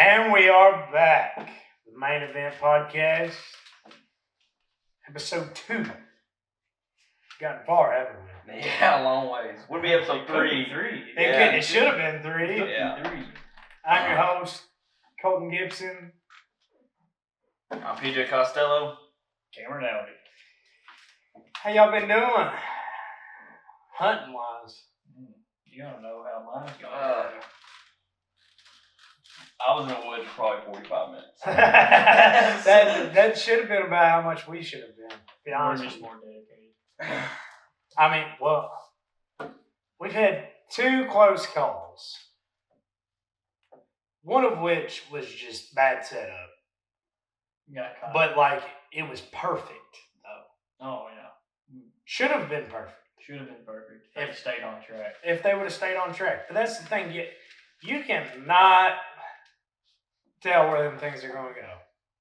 And we are back. The Main Event Podcast, episode 2. Gotten far, haven't we? Yeah, a long ways. Would be episode 3. It should have been 3. Yeah. I'm your host, Colton Gibson. I'm PJ Costello. Cameron Alley. How y'all been doing? Hunting wise. You don't know how mine's going. I was in the woods for probably 45 minutes. that should have been about how much we should have been. To be honest, We're just more dedicated. I mean, well, we've had 2 close calls. One of which was just bad setup. Got caught. But, like, it was perfect, though. Oh, yeah. Should have been perfect. Should have been perfect. If they stayed on track. If they would have stayed on track. But that's the thing. You cannot tell where them things are going to go.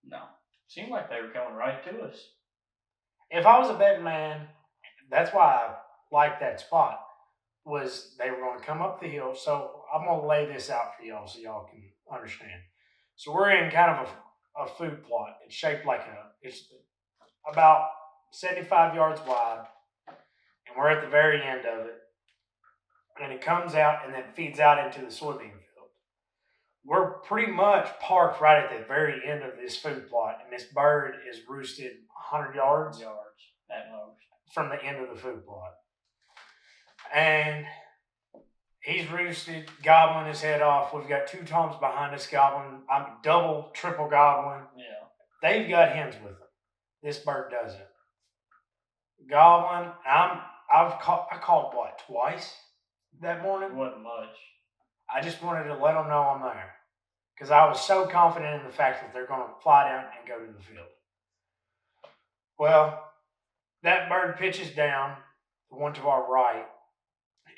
No. Seemed like they were coming right to us. If I was a betting man, that's why I liked that spot, was they were going to come up the hill. So I'm going to lay this out for y'all so y'all can understand. So we're in kind of a food plot. It's shaped like it's about 75 yards wide. And we're at the very end of it. And it comes out and then feeds out into the soybean field. We're pretty much parked right at the very end of this food plot. And this bird is roosted 100 yards at most from the end of the food plot. And he's roosted, gobbling his head off. We've got 2 toms behind us gobbling. I'm double, triple gobbling. Yeah. They've got hens with them. This bird doesn't. Gobbling. I called what, twice that morning? It wasn't much. I just wanted to let them know I'm there. Because I was so confident in the fact that they're going to fly down and go to the field. Well, that bird pitches down, the one to our right,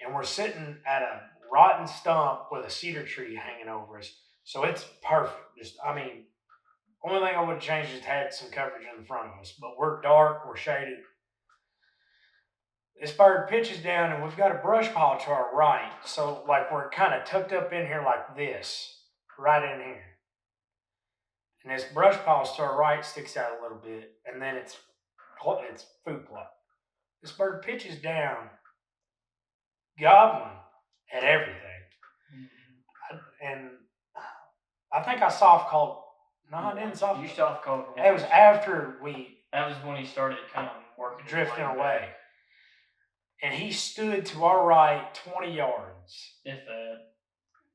and we're sitting at a rotten stump with a cedar tree hanging over us. So it's perfect. Only thing I would have changed is had some coverage in the front of us. But we're dark, we're shaded. This bird pitches down, and we've got a brush pile to our right. So, like, we're kind of tucked up in here like this, right in here. And this brush pile to our right sticks out a little bit, and then it's food plot. This bird pitches down, gobbling at everything. And I think I soft called. No, I didn't soft. You soft called. It was after we. That was when he started kind of working. Drifting away. And he stood to our right 20 yards. If that.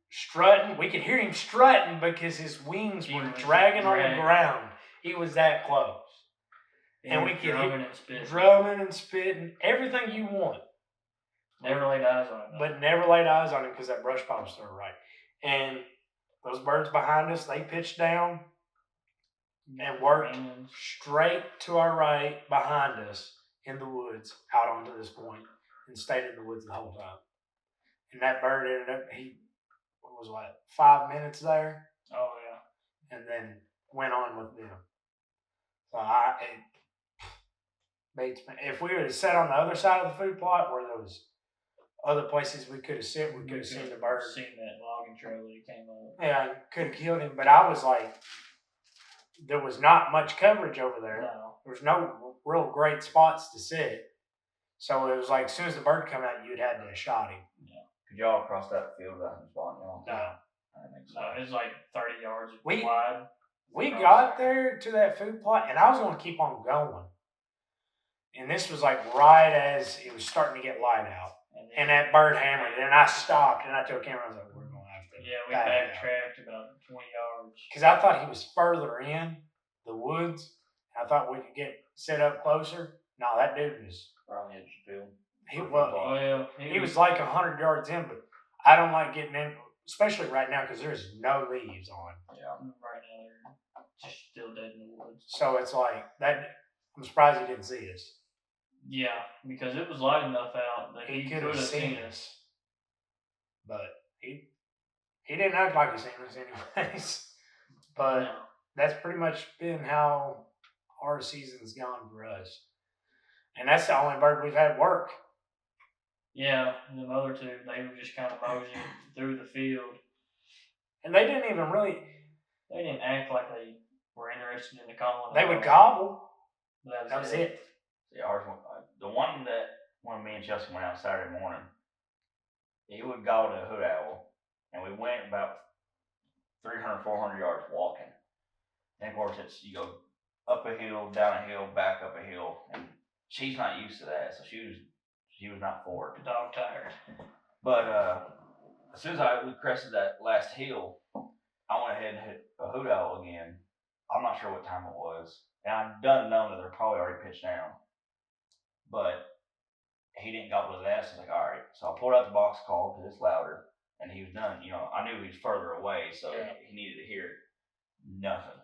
Strutting. We could hear him strutting because his wings were dragging on the ground. He was that close. And we could hear drumming and spitting. Everything you want. Never laid eyes on him. But never laid eyes on him because that brush pile was to our right. And those birds behind us, they pitched down and worked straight to our right behind us in the woods out onto this point and stayed in the woods the whole time. And that bird ended up, he was 5 minutes there. Oh, yeah. And then went on with them. So if we would have sat on the other side of the food plot where there was other places we could have sit, we could have seen the bird. Seen that logging trail that he came up. Yeah, could have killed him. But I was like, there was not much coverage over there. No. There was no real great spots to sit. So it was like, as soon as the bird come out, you'd had to have shot him. Yeah. Could y'all cross that field without him spotting y'all? No. It was like 30 yards wide. We across got there to that food plot, and I was going to keep on going. And this was like right as it was starting to get light out. And that bird hammered, and I stopped, and I told Cameron, I was like, we're going to have to. Yeah, we backtracked about 20 yards. Because I thought he was further in the woods. I thought we could get set up closer. No, that dude was. Right on the edge of the field. He was like 100 yards in, but I don't like getting in, especially right now because there's no leaves on. Yeah, right now they're just still dead in the woods. So it's like that. I'm surprised he didn't see us. Yeah, because it was light enough out that he could have seen us. But he didn't act like he seen us anyways. But that's pretty much been how our season's gone for us. And that's the only bird we've had work. Yeah, and the other two, they were just kind of moseying through the field. And they didn't even really, They didn't act like they were interested in the calling. They would gobble. That was it. See, the one that when me and Chelsea went out Saturday morning, he would gobble to a hoot owl, and we went about 300, 400 yards walking. And of course, it's you go up a hill, down a hill, back up a hill, and she's not used to that, so she was not for it. Dog tired. But as soon as we crested that last hill, I went ahead and hit a hoot owl again. I'm not sure what time it was, and I've done known that they're probably already pitched down, but he didn't gobble to that. So I was like, all right. So I pulled out the box call because it's louder, and he was done. I knew he was further away, so he needed to hear nothing.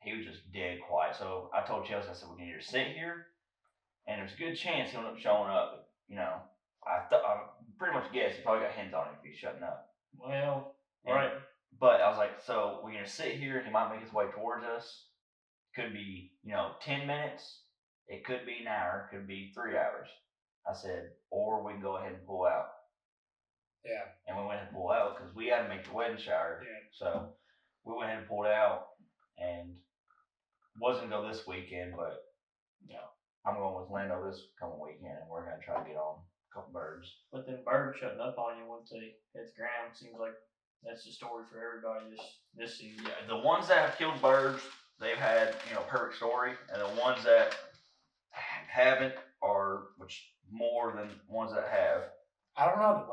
He was just dead quiet. So I told Chelsea, I said, we can either sit here, and there's a good chance he'll end up showing up. I pretty much guessed he probably got hands on him if he's shutting up. Well, right. But I was like, so we're gonna sit here, and he might make his way towards us. Could be, 10 minutes. It could be an hour. It could be 3 hours. I said, or we can go ahead and pull out. Yeah. And we went and pulled out because we had to make the wedding shower. Yeah. So we went ahead and pulled out, and wasn't gonna go this weekend, but I'm going with Lando this coming weekend, and we're gonna try to get on a couple birds. But then birds shutting up on you once they hit the ground seems like that's the story for everybody this season. Yeah, the ones that have killed birds, they've had perfect story, and the ones that haven't are more than ones that have. I don't know.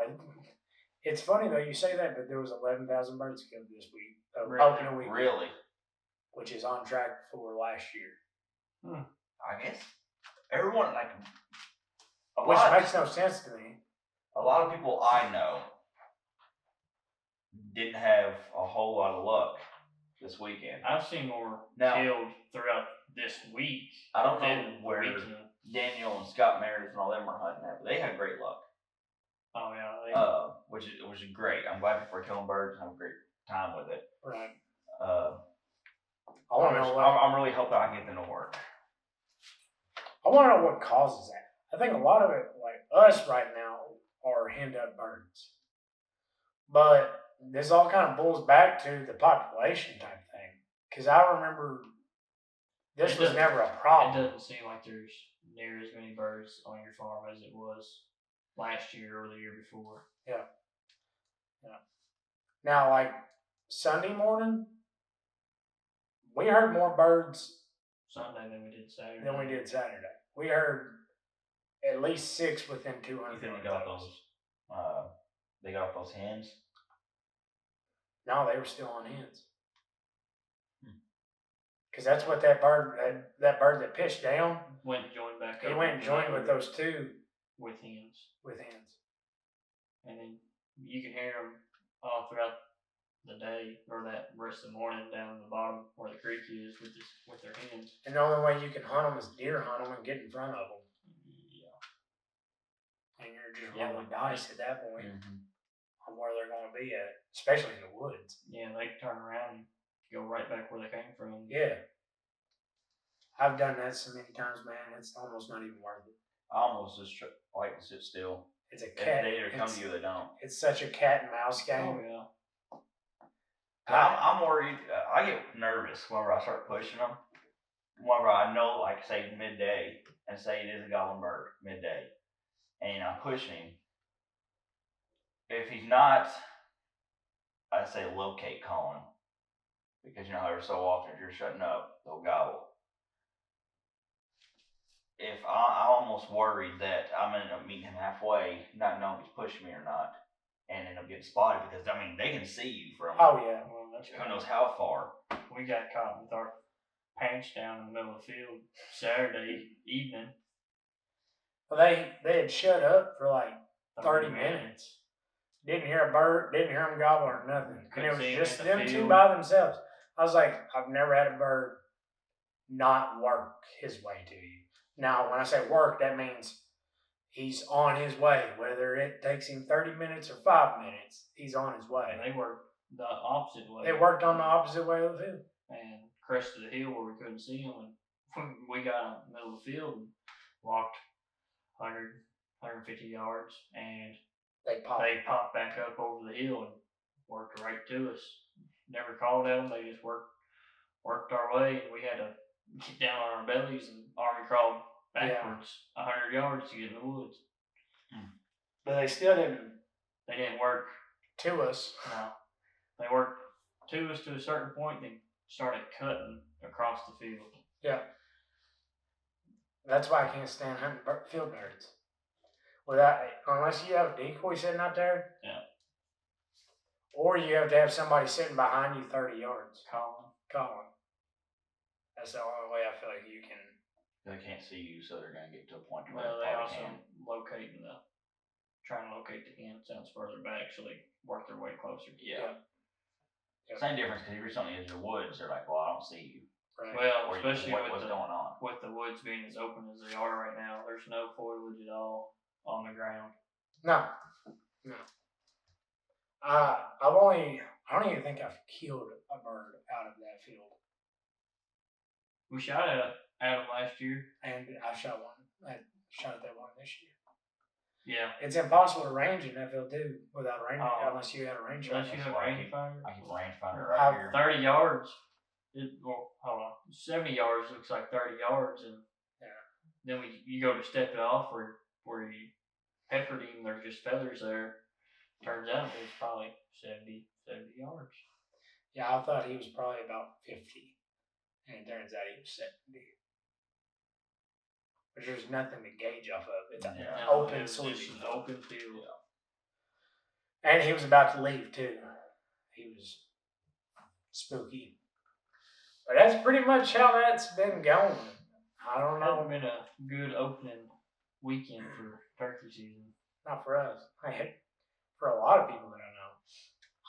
It's funny though you say that, but there was 11,000 birds killed this week. Opening week. Really? Which is on track for last year. I guess everyone which makes no sense to me. A lot of people I know didn't have a whole lot of luck this weekend. I've seen more killed throughout this week. I don't know where Daniel and Scott Meredith and all them were hunting at, but they had great luck. Oh yeah. Which is great. I'm glad people are killing birds and having a great time with it. Right. I'm really hoping I can get them to work. I want to know what causes that. I think a lot of it, like us right now, are hen-up birds. But this all kind of boils back to the population type thing. Because I remember this was never a problem. It doesn't seem like there's near as many birds on your farm as it was last year or the year before. Yeah. Now, like Sunday morning, we heard more birds Sunday than we did Saturday. We heard at least 6 within 200. You think they got those hens? No, they were still on hens. Because that's what that bird that pitched down went and joined back up. He went and joined with those two with hens. And then you can hear them all throughout the day or that rest of the morning down in the bottom where the creek is with their hens. And the only way you can hunt them is deer hunt them and get in front of them. Yeah. And you're just rolling dice at that point on where they're going to be at, especially in the woods. Yeah, they turn around and go right back where they came from. Yeah. I've done that so many times, man. It's almost not even worth it. I almost just like to sit still. It's a cat. They either come to you or they don't. It's such a cat and mouse game. Oh, yeah. I'm worried. I get nervous whenever I start pushing them. Whenever I know, like, say, midday, and say it is a goblin bird, midday, and I'm pushing him. If he's not, I say locate calling. Because you know how every so often, if you're shutting up, they'll gobble. If I'm almost worried that I'm going to end up meeting him halfway, not knowing if he's pushing me or not, and end up getting spotted because, they can see you from who knows how far. We got caught with our pants down in the middle of the field Saturday evening. Well, they had shut up for like 30 minutes. Didn't hear a bird, didn't hear them gobble or nothing. And it was just them two by themselves. I was like, I've never had a bird not work his way to you. Now, when I say work, that means he's on his way. Whether it takes him 30 minutes or 5 minutes, he's on his way. And they worked the opposite way. They worked on the opposite way of the field. And crested the hill where we couldn't see them. And we got in the middle of the field and walked 100, 150 yards. And they popped back up over the hill and worked right to us. never called at them. They just worked our way, and we had to get down on our bellies and army crawl backwards 100 yards to get in the woods. But they still didn't. They didn't work to us. No, they worked to us to a certain point. They started cutting across the field. Yeah. That's why I can't stand hunting field birds. Unless you have a decoy sitting out there. Yeah. Or you have to have somebody sitting behind you 30 yards. Calling. That's the only way I feel like you can. They can't see you, so they're gonna get to a point where Well, they also can. trying to locate the hen sounds further back, so they work their way closer. Yeah. Same difference, because if you're something in your woods, they're like, well, I don't see you. Right. Well, or especially what's going on. With the woods being as open as they are right now, there's no foliage at all on the ground. No. I don't even think I've killed a bird out of that field. We shot at them last year. And I shot one. I shot at that one this year. Yeah. It's impossible to range in that field too without range, unless you had a range finder. Unless you have a rangefinder. I keep a rangefinder right here. 30 yards. Hold on. 70 yards looks like 30 yards, and then you go to step it off where you peppered him. There's just feathers there. Turns out it's probably 70 yards. Yeah, I thought he was probably about 50, and it turns out he was 70. But there's nothing to gauge off of. It's an open soybean. Open field. Yeah. And he was about to leave too. He was spooky. But that's pretty much how that's been going. I don't know. It's been a good opening weekend for turkey season. Not for us. For a lot of people that I know.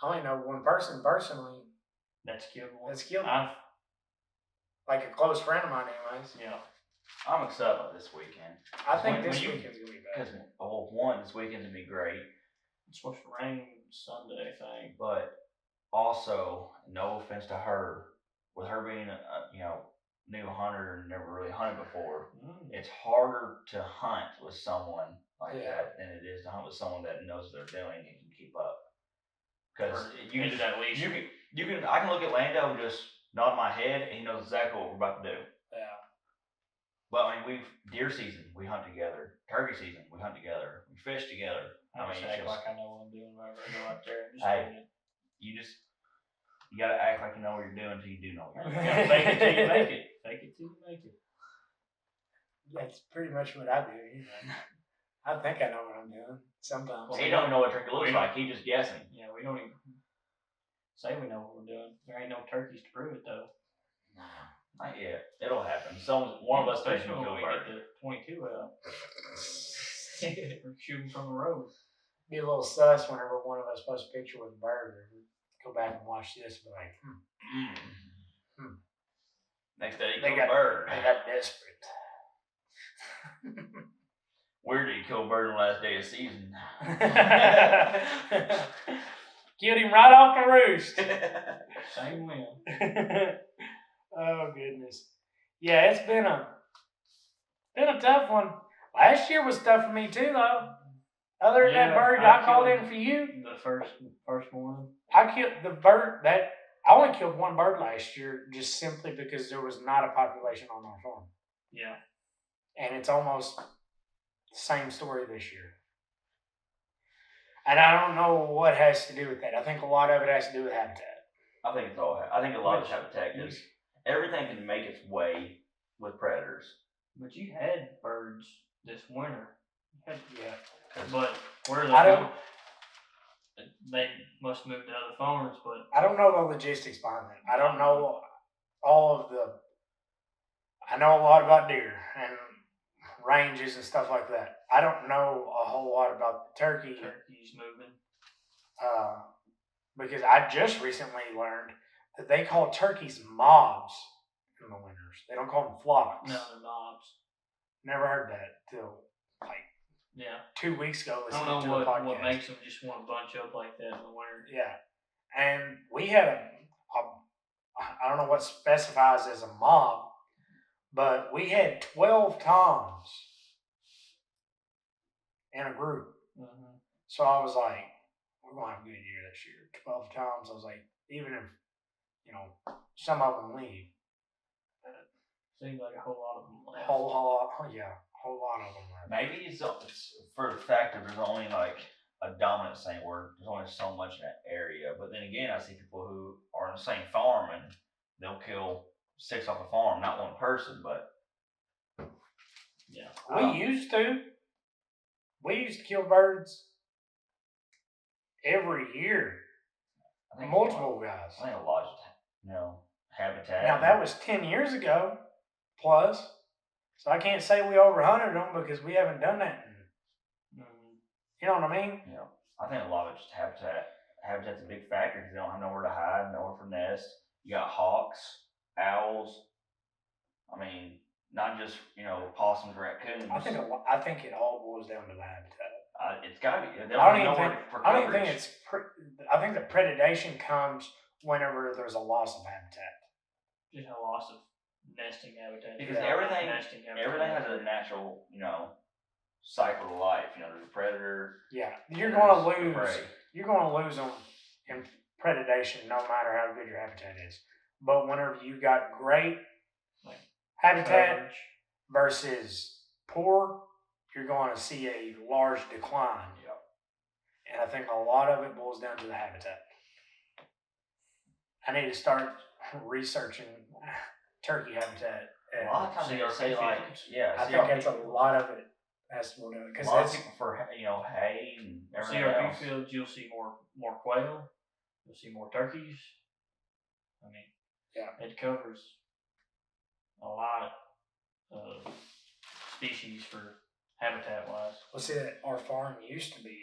I only know one person personally that's killed one. Like a close friend of mine, anyways. Yeah. I'm excited about this weekend. I think this weekend's going to be better. Because, this weekend's going to be great. It's supposed to rain Sunday, I think. But also, no offense to her, with her being a new hunter and never really hunted before, it's harder to hunt with someone like that than it is to hunt with someone that knows what they're doing and can keep up. Because you can I can look at Lando and just nod my head and he knows exactly what we're about to do. Yeah. But I mean, deer season we hunt together, turkey season we hunt together, we fish together. I mean, act like I know what I'm doing whenever I go out there. You gotta act like you know what you're doing until you do know what you're doing. Fake it till you make it. Fake it till you make it. That's pretty much what I do. I think I know what I'm doing. Sometimes. He don't know what turkey looks like. He's just guessing. Yeah, we don't even say we know what we're doing. There ain't no turkeys to prove it though. Not yet. It'll happen. One of us thinks we kill get the 22 out. We're shooting from the road. Be a little sus whenever one of us posts a picture with a bird. Or go back and watch this and be like, Next day, you kill a bird. They got desperate. Where did you kill a bird on the last day of season? Killed him right off the roost. Same win. Oh goodness. Yeah, it's been a tough one. Last year was tough for me too, though. Other than that bird I called in for you. The first morning. I killed the bird I only killed one bird last year, just simply because there was not a population on our farm. Yeah. And it's almost the same story this year. And I don't know what has to do with that. I think a lot of it has to do with habitat. I think a lot of it's habitat because everything can make its way with predators. But you had birds this winter. Yeah. But where are they going? They must move to other farms, but I don't know the logistics behind that. I don't know all of the. I know a lot about deer and ranges and stuff like that. I don't know a whole lot about the turkeys moving. Because I just recently learned that they call turkeys mobs in the winters. They don't call them flocks. No, they're mobs. Never heard that till 2 weeks ago. I don't know what makes them just want to bunch up like that in the winter. Yeah. And we had I don't know what specifies as a mob, but we had 12 toms in a group. Mm-hmm. So I was like, we're going to have a good year this year. 12 toms. I was like, even if some of them leave. Seems like a whole lot of them left. Whole lot of them left. Maybe it's for the fact that there's only like a dominant saying where there's only so much in that area. But then again, I see people who are on the same farm and they'll kill 6 off a farm, not one person, but Yeah. We used to kill birds every year. I think Multiple guys. I think a lot of habitat. Now that was 10 years ago, plus. So I can't say we overhunted them because we haven't done that. You know what I mean? Yeah, I think a lot of it's just habitat. Habitat's a big factor because they don't have nowhere to hide, nowhere for nest. You got hawks, owls. I mean, not just possums, raccoons. I think it all boils down to the habitat. It's got to be. I don't even think it's. I think the predation comes whenever there's a loss of habitat. Just a loss of nesting habitat. Because everything has a natural, cycle of life. There's a predator. Yeah, you're going to lose. You're going to lose them in predation, no matter how good your habitat is. But whenever you got great habitat coverage versus poor, you're going to see a large decline. Yep. And I think a lot of it boils down to the habitat. I need to start researching turkey habitat. A lot of times they'll say like, I think that's a lot of it has to do it because a lot of people for hay and everything CRP else. fields, you'll see more quail, you'll see more turkeys. I mean, it covers a lot of species for habitat wise. Well, see, our farm used to be.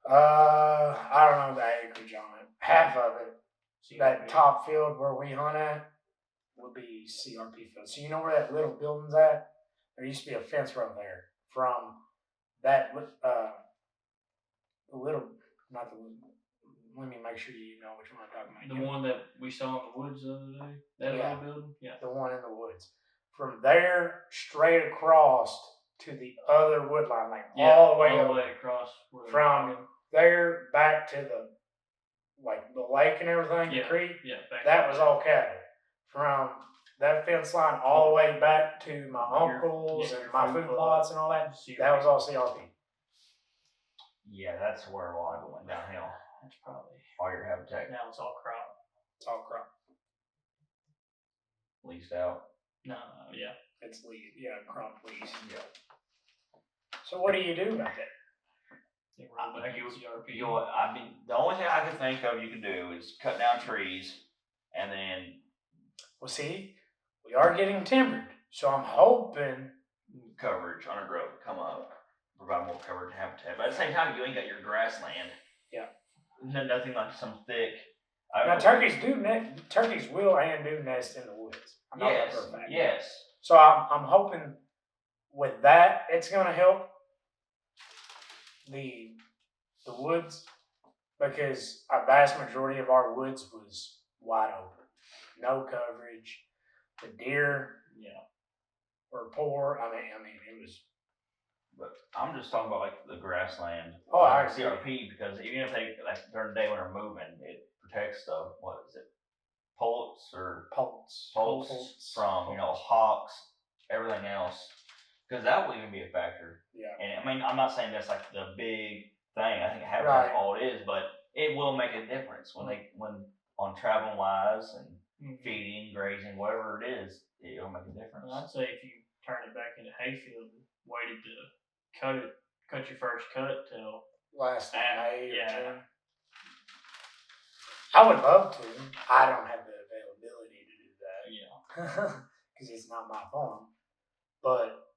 I don't know the acreage on it. Half of it, that top field where we hunt at, would be CRP field. So you know where that little building's at? There used to be a fence row there from that not the little. Let me make sure you know which one I'm talking about. The one that we saw in the woods the other day? That little building? Yeah. The one in the woods. From there straight across to the other wood line, all the way across. From there back to the lake and everything, the creek. Yeah. That was all cattle. From that fence line all the way back to my uncle's and my food plots and all that. That was all CRP. Yeah, that's where a lot of it went downhill. That's probably all your habitat. Now it's all crop. It's all crop. Leased out. No, yeah. It's leased. Yeah, crop lease. Yeah. So what do you do about that? The only thing I can think of you can do is cut down trees and then. Well, see, we are getting timbered, so I'm hoping coverage, undergrowth come up, provide more coverage and habitat. But at the same time, you ain't got your grassland. Yeah. Nothing like some thick. Now turkeys will and do nest in the woods. I know that for a fact. Yes. So I'm hoping with that it's going to help the woods, because a vast majority of our woods was wide open, no coverage. The deer, were poor. I mean it was. But I'm just talking about like the grassland. Oh, I CRP, because even if they during the day when they're moving, it protects the poults from hawks, everything else. Because that will even be a factor. Yeah. And I mean, I'm not saying that's like the big thing. I think habitat's all it is, but it will make a difference when on traveling wise and feeding, grazing, whatever it is, it'll make a difference. Well, I'd say if you turn it back into hayfield and waited to cut your first cut till last May or June. I would love to. I don't have the availability to do that. Yeah. Because it's not my farm. But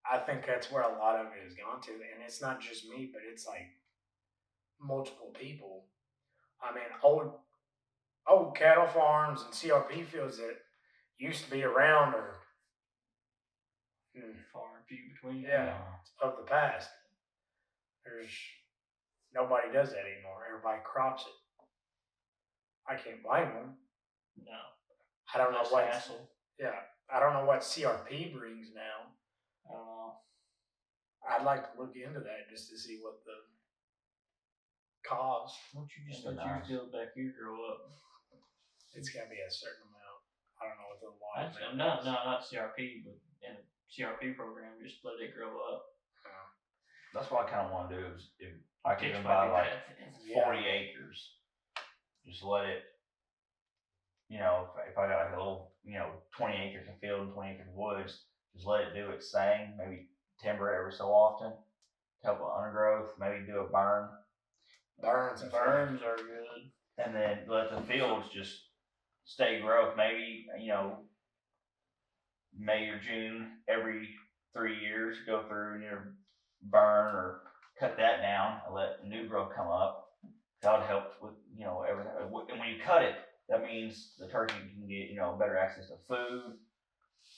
I think that's where a lot of it has gone to. And it's not just me, but it's like multiple people. I mean, old cattle farms and CRP fields that used to be around are far and few between. Yeah, of the past. Nobody does that anymore. Everybody crops it. I can't blame them. No. I don't know what hassle. Yeah, I don't know what CRP brings now. I don't know. I'd like to look into that just to see what the cause. Why don't you just That'd let be your nice. field back here grow up? It's got to be a certain amount. I don't know what the law That's, is. no, not CRP, but in a CRP program, just let it grow up. That's what I kind of want to do is if I can Takes even might buy be like bad. 40 acres, just let it, if I got like a little, 20 acres of field and 20 acres of woods, just let it do its thing, maybe timber it every so often, help with undergrowth, maybe do a burn, Burns are good. and then let the fields just stay growth, maybe, May or June every 3 years, go through and burn or cut that down and let new growth come up. That would help with everything. And when you cut it, that means the turkey can get better access to food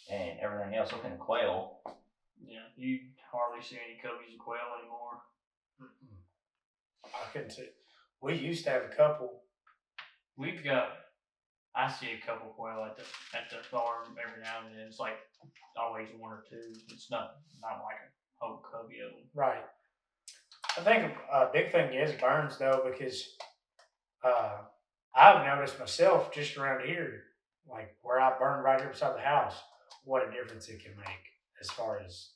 and everything else. So can the quail. Yeah, you hardly see any coveys of quail anymore. I couldn't see. We used to have a couple. I see a couple quail at the farm every now and then. It's like always one or two. It's not like a whole covey of them. Right. I think a big thing is burns though, because I've noticed myself just around here, like where I burn right here beside the house, what a difference it can make as far as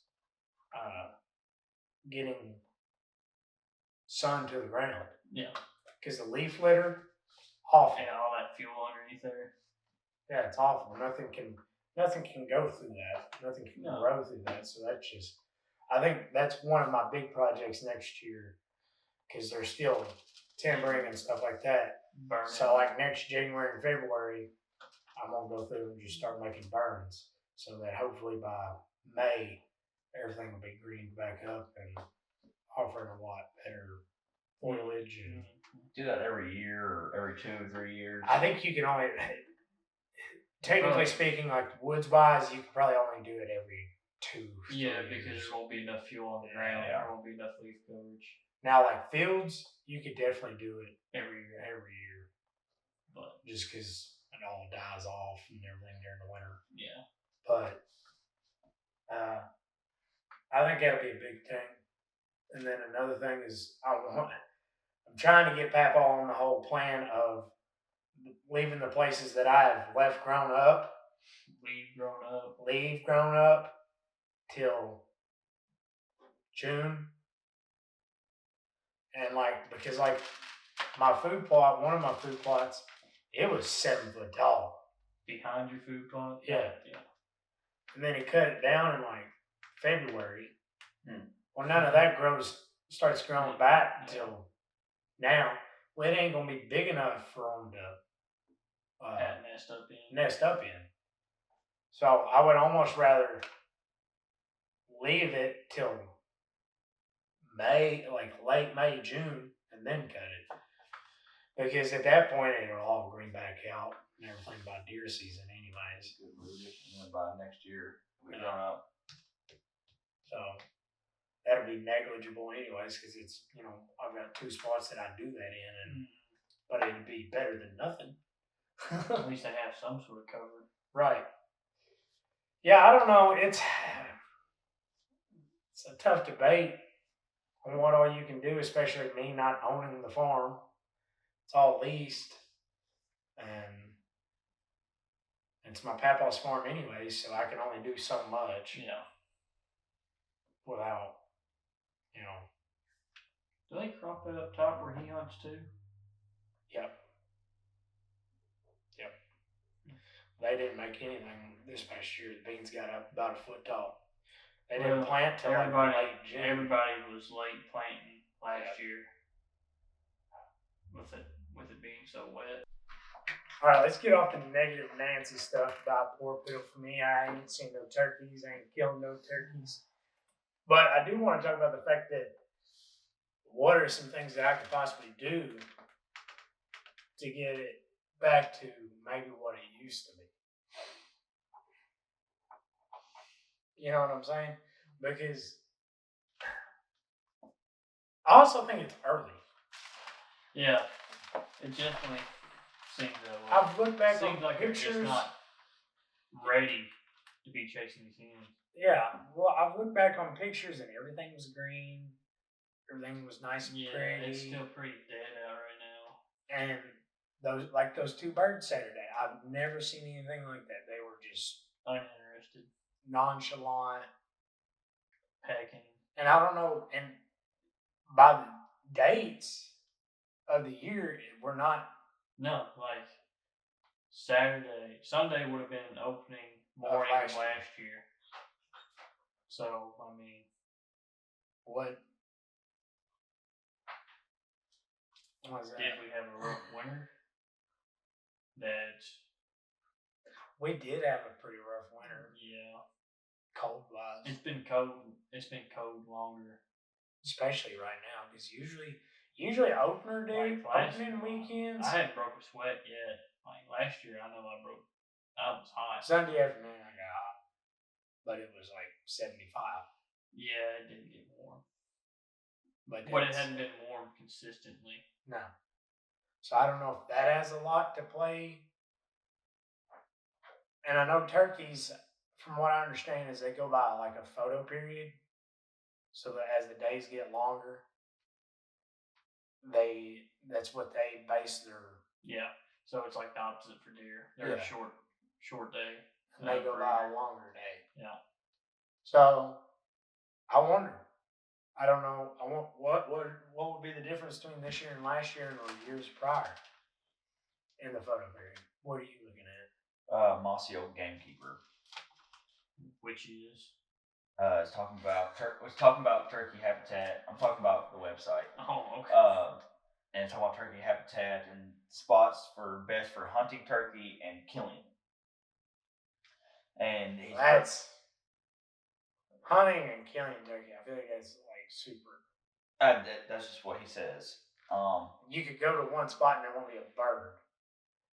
getting sun to the ground. Yeah. Because the leaf litter, awful. And all that fuel underneath there. Yeah, it's awful. Nothing can go through that. Nothing can grow through that. So that's just, I think that's one of my big projects next year, because they're still timbering and stuff like that. Burning. So like next January and February, I'm gonna go through and just start making burns, so that hopefully by May everything will be greened back up and offering a lot better foliage. And Do that every year or every 2 or 3 years. I think you can only, technically speaking, like woods wise, you can probably only do it every 2. Yeah, 3 because years. there won't be enough fuel on the ground. Yeah. There won't be enough leaf coverage. Now, like fields, you could definitely do it every year. But just because it all dies off and everything during the winter. Yeah. But I think that'll be a big thing. And then another thing is I'm trying to get Papa on the whole plan of leaving the places that I have left grown up. Leave grown up till June. And because my food plot, one of my food plots, it was 7 foot tall. Behind your food plot? Yeah. And then he cut it down in February. Well, none of that starts growing back until now. Well, it ain't gonna be big enough for them to nest up in. So I would almost rather leave it till May, late May, June, and then cut it. Because at that point it'll all green back out and everything by deer season anyways. And then by next year, we've grown up. So that'll be negligible anyways, because it's, I've got 2 spots that I do that in, but it'd be better than nothing. At least they have some sort of cover. Right. Yeah, I don't know. It's a tough debate on what all you can do, especially me not owning the farm. It's all leased, and it's my papa's farm anyways, so I can only do so much. Yeah. Without, Do they crop that up top where he hunts too? Yep. They didn't make anything this past year. The beans got up about a foot tall. They didn't plant till late June. Everybody was late planting last year. With it being so wet. All right, let's get off the negative Nancy stuff about poor pill for me. I ain't seen no turkeys. I ain't killed no turkeys. But I do want to talk about the fact that what are some things that I could possibly do to get it back to maybe what it used to be. You know what I'm saying? Because I also think it's early. Yeah, it definitely seems that way. I've looked back seems on like pictures. They're just not ready to be chasing these hens. Yeah, well, I've looked back on pictures and everything was green. Everything was nice and Yeah, pretty. it's still pretty dead out right now. And those two birds Saturday, I've never seen anything like that. They were just Uninterested, nonchalant, pecking. and I don't know. And by the dates of the year, we're not No, like Sunday would have been opening morning of last last year. So I mean, what was that? did we have a rough winter? That's We did have a pretty rough winter, yeah. cold wise, It's been cold. It's been cold longer. especially right now because usually opening weekends. I hadn't broke a sweat yet. Like last year, I know I was hot. Sunday afternoon I got hot, but it was like 75. Yeah, it didn't get warm, But it hadn't been warm consistently. No. So I don't know if that has a lot to play. And I know turkeys, from what I understand, is they go by like a photo period. So that as the days get longer, that's what they base their. Yeah. So it's like the opposite for deer. They're a short day. And they go by a longer day. Yeah. So I wonder. I don't know. I want what would be the difference between this year and last year and the years prior in the photo period? What are you looking at? Mossy Old Gamekeeper. Which is It's talking about turkey habitat. I'm talking about the website. oh okay. And it's talking about turkey habitat and spots for best for hunting turkey and killing. And That's hunting and killing turkey. I feel like that's like super. That's just what he says. You could go to one spot and there won't be a bird.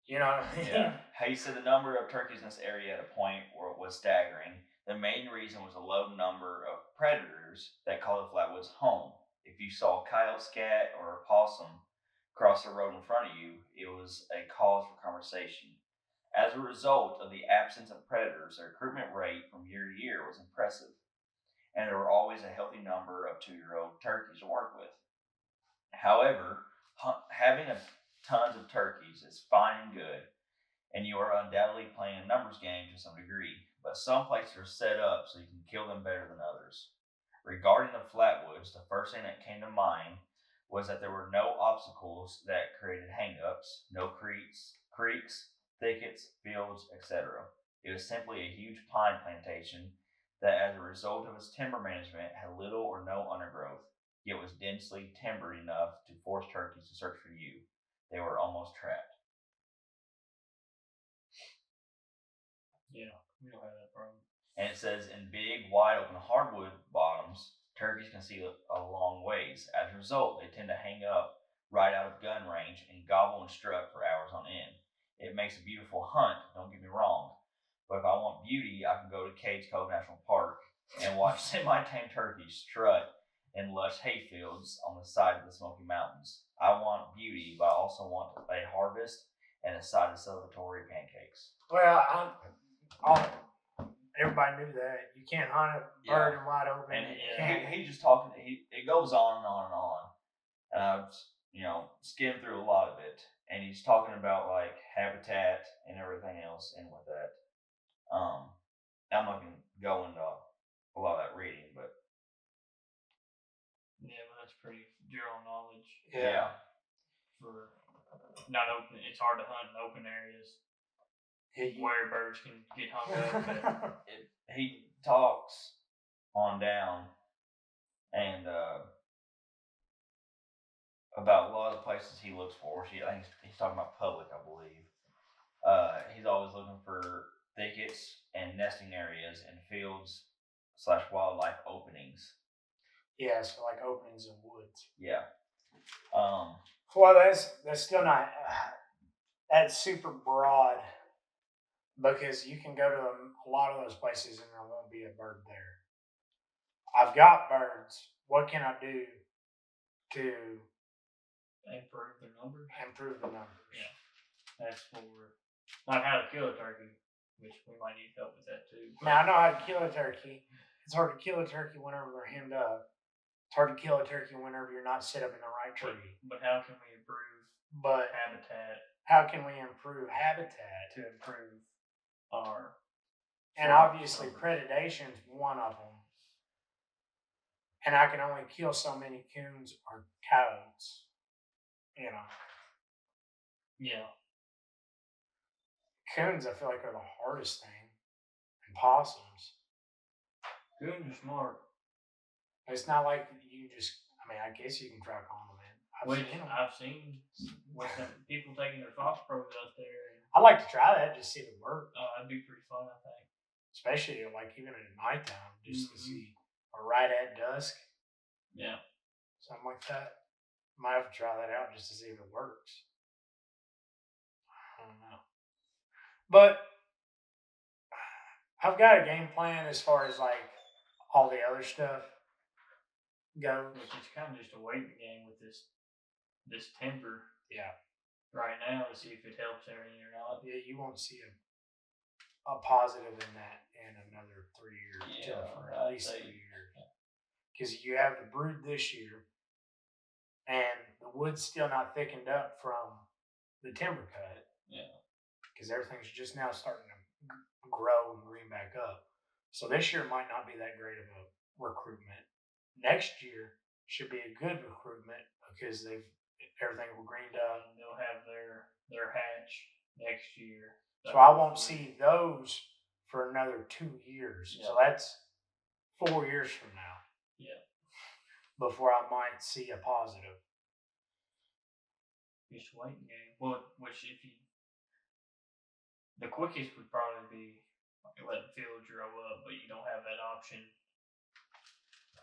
You know what I mean? Yeah. He said the number of turkeys in this area at a point where it was staggering. The main reason was the low number of predators that called the Flatwoods home. If you saw a coyote, scat, or a possum cross the road in front of you, it was a cause for conversation. As a result of the absence of predators, the recruitment rate from year to year was impressive, and there were always a healthy number of 2-year-old turkeys to work with. However, having tons of turkeys is fine and good, and you are undoubtedly playing a numbers game to some degree, but some places are set up so you can kill them better than others. Regarding the Flatwoods, the first thing that came to mind was that there were no obstacles that created hangups, no creeks, thickets, fields, etc. It was simply a huge pine plantation that, as a result of its timber management, had little or no undergrowth, yet was densely timbered enough to force turkeys to search for you. They were almost trapped. Yeah, we don't have that problem. And it says in big, wide open hardwood bottoms, turkeys can see a long ways. As a result, they tend to hang up right out of gun range and gobble and strut for hours on end. It makes a beautiful hunt, don't get me wrong, but if I want beauty, I can go to Cades Cove National Park and watch semi-tame turkeys strut in lush hayfields on the side of the Smoky Mountains. I want beauty, but I also want a harvest and a side of celebratory pancakes. Well, everybody knew that. You can't hunt a bird in wide open. And he just talking. It goes on and on and on. And I've skimmed through a lot of it, and he's talking about like habitat and everything else, and with that, I'm not gonna go into a lot of that reading, but yeah, but that's pretty general knowledge. Yeah. For not open, it's hard to hunt in open areas where birds can get hung up. He talks on down and about a lot of the places he looks for. I think he's talking about public, I believe. He's always looking for thickets and nesting areas and fields / wildlife openings. Yeah, so like openings in woods. Yeah. Well, that's still not. That's super broad because you can go to a lot of those places and there won't be a bird there. I've got birds. What can I do to improve the numbers? Yeah, that's what we're not how to kill a turkey, which we might need help with that too. I mean, I know how to kill a turkey. It's hard to kill a turkey whenever they're hemmed up. It's hard to kill a turkey whenever you're not set up in the right tree. But how can we improve But habitat how can we improve habitat? to improve our And obviously, predation's one of them. And I can only kill so many coons or coyotes. You know, Yeah. coons I feel like are the hardest thing, and possums. Coons are smart. It's not like you just. I mean, I guess you can track on them, man. I've seen with them, people taking their fox probes out there. And, I'd like to try that just see if it works. that'd be pretty fun, I think. Especially like even at nighttime, just to see, or right at dusk. Yeah. Something like that. Might have to try that out just to see if it works. I don't know. But I've got a game plan as far as like all the other stuff goes. Which is kind of just a waiting game with this temper. Yeah. Right now to see if it helps everything or not. Yeah, you won't see a positive in that in another 3 years. Yeah, for at least 3 years. Because you have the brood this year, and the wood's still not thickened up from the timber cut. Yeah. Because everything's just now starting to grow and green back up. So this year might not be that great of a recruitment. Next year should be a good recruitment because everything will greened up. And they'll have their hatch next year. So I won't see those for another 2 years. Yeah. So that's 4 years from now. Yeah. Before I might see a positive. Just waiting game. Well, the quickest would probably be letting fields grow up, but you don't have that option.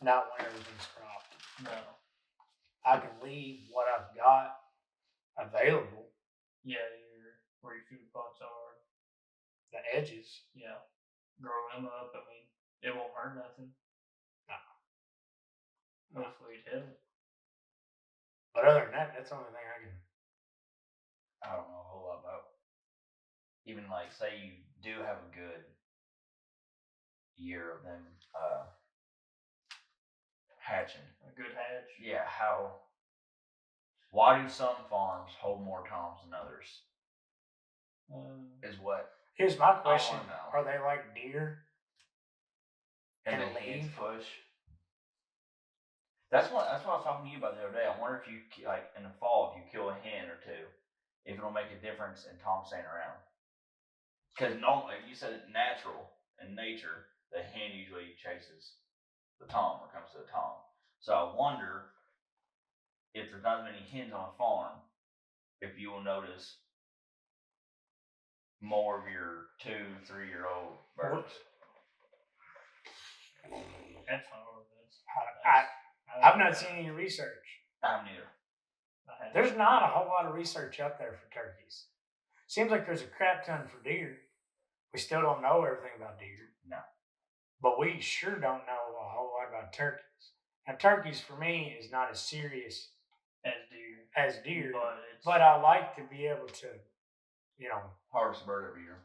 Not when everything's cropped. No. I can leave what I've got available. Yeah, where your food plots are. The edges. Yeah. Grow them up. I mean, it won't hurt nothing. No. Hopefully it helps. But other than that, that's the only thing I can. I don't know a whole lot about. Even like, say you do have a good year of them hatching. A good hatch. Yeah, why do some farms hold more toms than others? Is what. Here's my question: I wanna know. Are they like deer? And the hens push. That's what I was talking to you about the other day. I wonder if you like in the fall if you kill a hen or two, if it'll make a difference in Tom staying around. Because normally, you said it natural in nature, the hen usually chases the tom or comes to the tom. So I wonder if there's not as many hens on a farm, if you will notice more of your 2-3-year-old birds. That's hard. I've not seen any research. I haven't either. There's not a whole lot of research out there for turkeys. Seems like there's a crap ton for deer. We still don't know everything about deer. No. But we sure don't know a whole lot about turkeys. Now, turkeys for me is not as serious as deer. But I like to be able to, harvest a bird every year.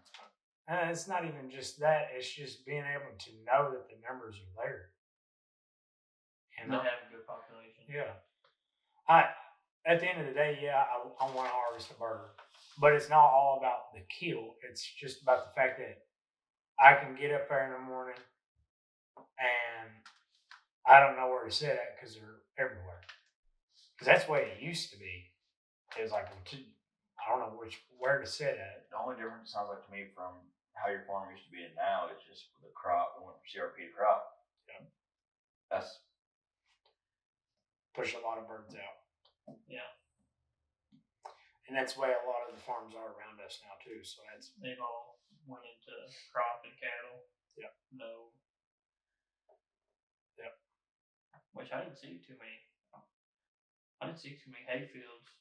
And it's not even just that. It's just being able to know that the numbers are there. And they have a good population. Yeah. At the end of the day, I want to harvest a bird. But it's not all about the kill. It's just about the fact that I can get up there in the morning and I don't know where to sit at because they're everywhere. Because that's the way it used to be. It was like, I don't know where to sit at. The only difference it sounds like to me from how your farm used to be and now is just the crop. We went from CRP to crop. Yeah. That's push a lot of birds out. Yeah. And that's the way a lot of the farms are around us now too. So they've all went into crop and cattle. Yeah. No. Yep. Which I didn't see too many. I didn't see too many hay fields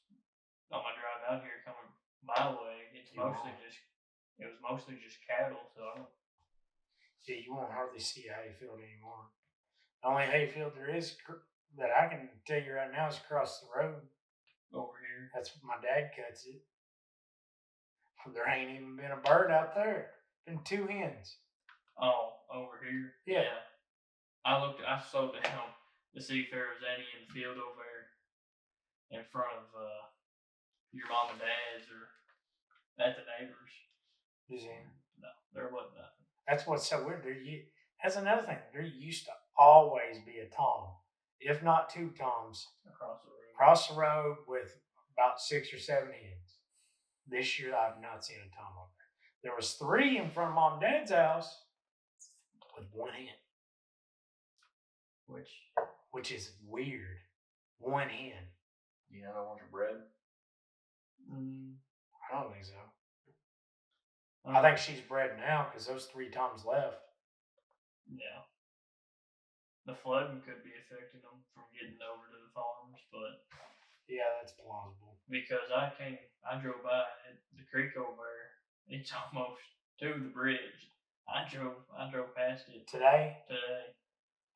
on my drive out here coming my way. It was mostly just cattle. So I don't. Yeah, you won't hardly see a hay field anymore. The only hay field there is that I can tell you right now is across the road. Over here. That's my dad cuts it. There ain't even been a bird out there. Been 2 hens. Oh, over here? Yeah. I slowed down to see if there was any in the field over there in front of your mom and dad's or at the neighbors. You see? No, there wasn't nothing. That's what's so weird. That's another thing. There used to always be a Tom, if not two Toms, across the road with about 6 or 7 hens. This year, I've not seen a Tom over there. There was 3 in front of Mom and Dad's house with 1 hen, which is weird. 1 hen. You know, I want your bread. I don't think so. I think she's bred now because those 3 Toms left. Yeah. The flooding could be affecting them from getting over to the farms, but yeah, that's plausible. Because I drove by the creek over there. It's almost to the bridge. I drove past it today.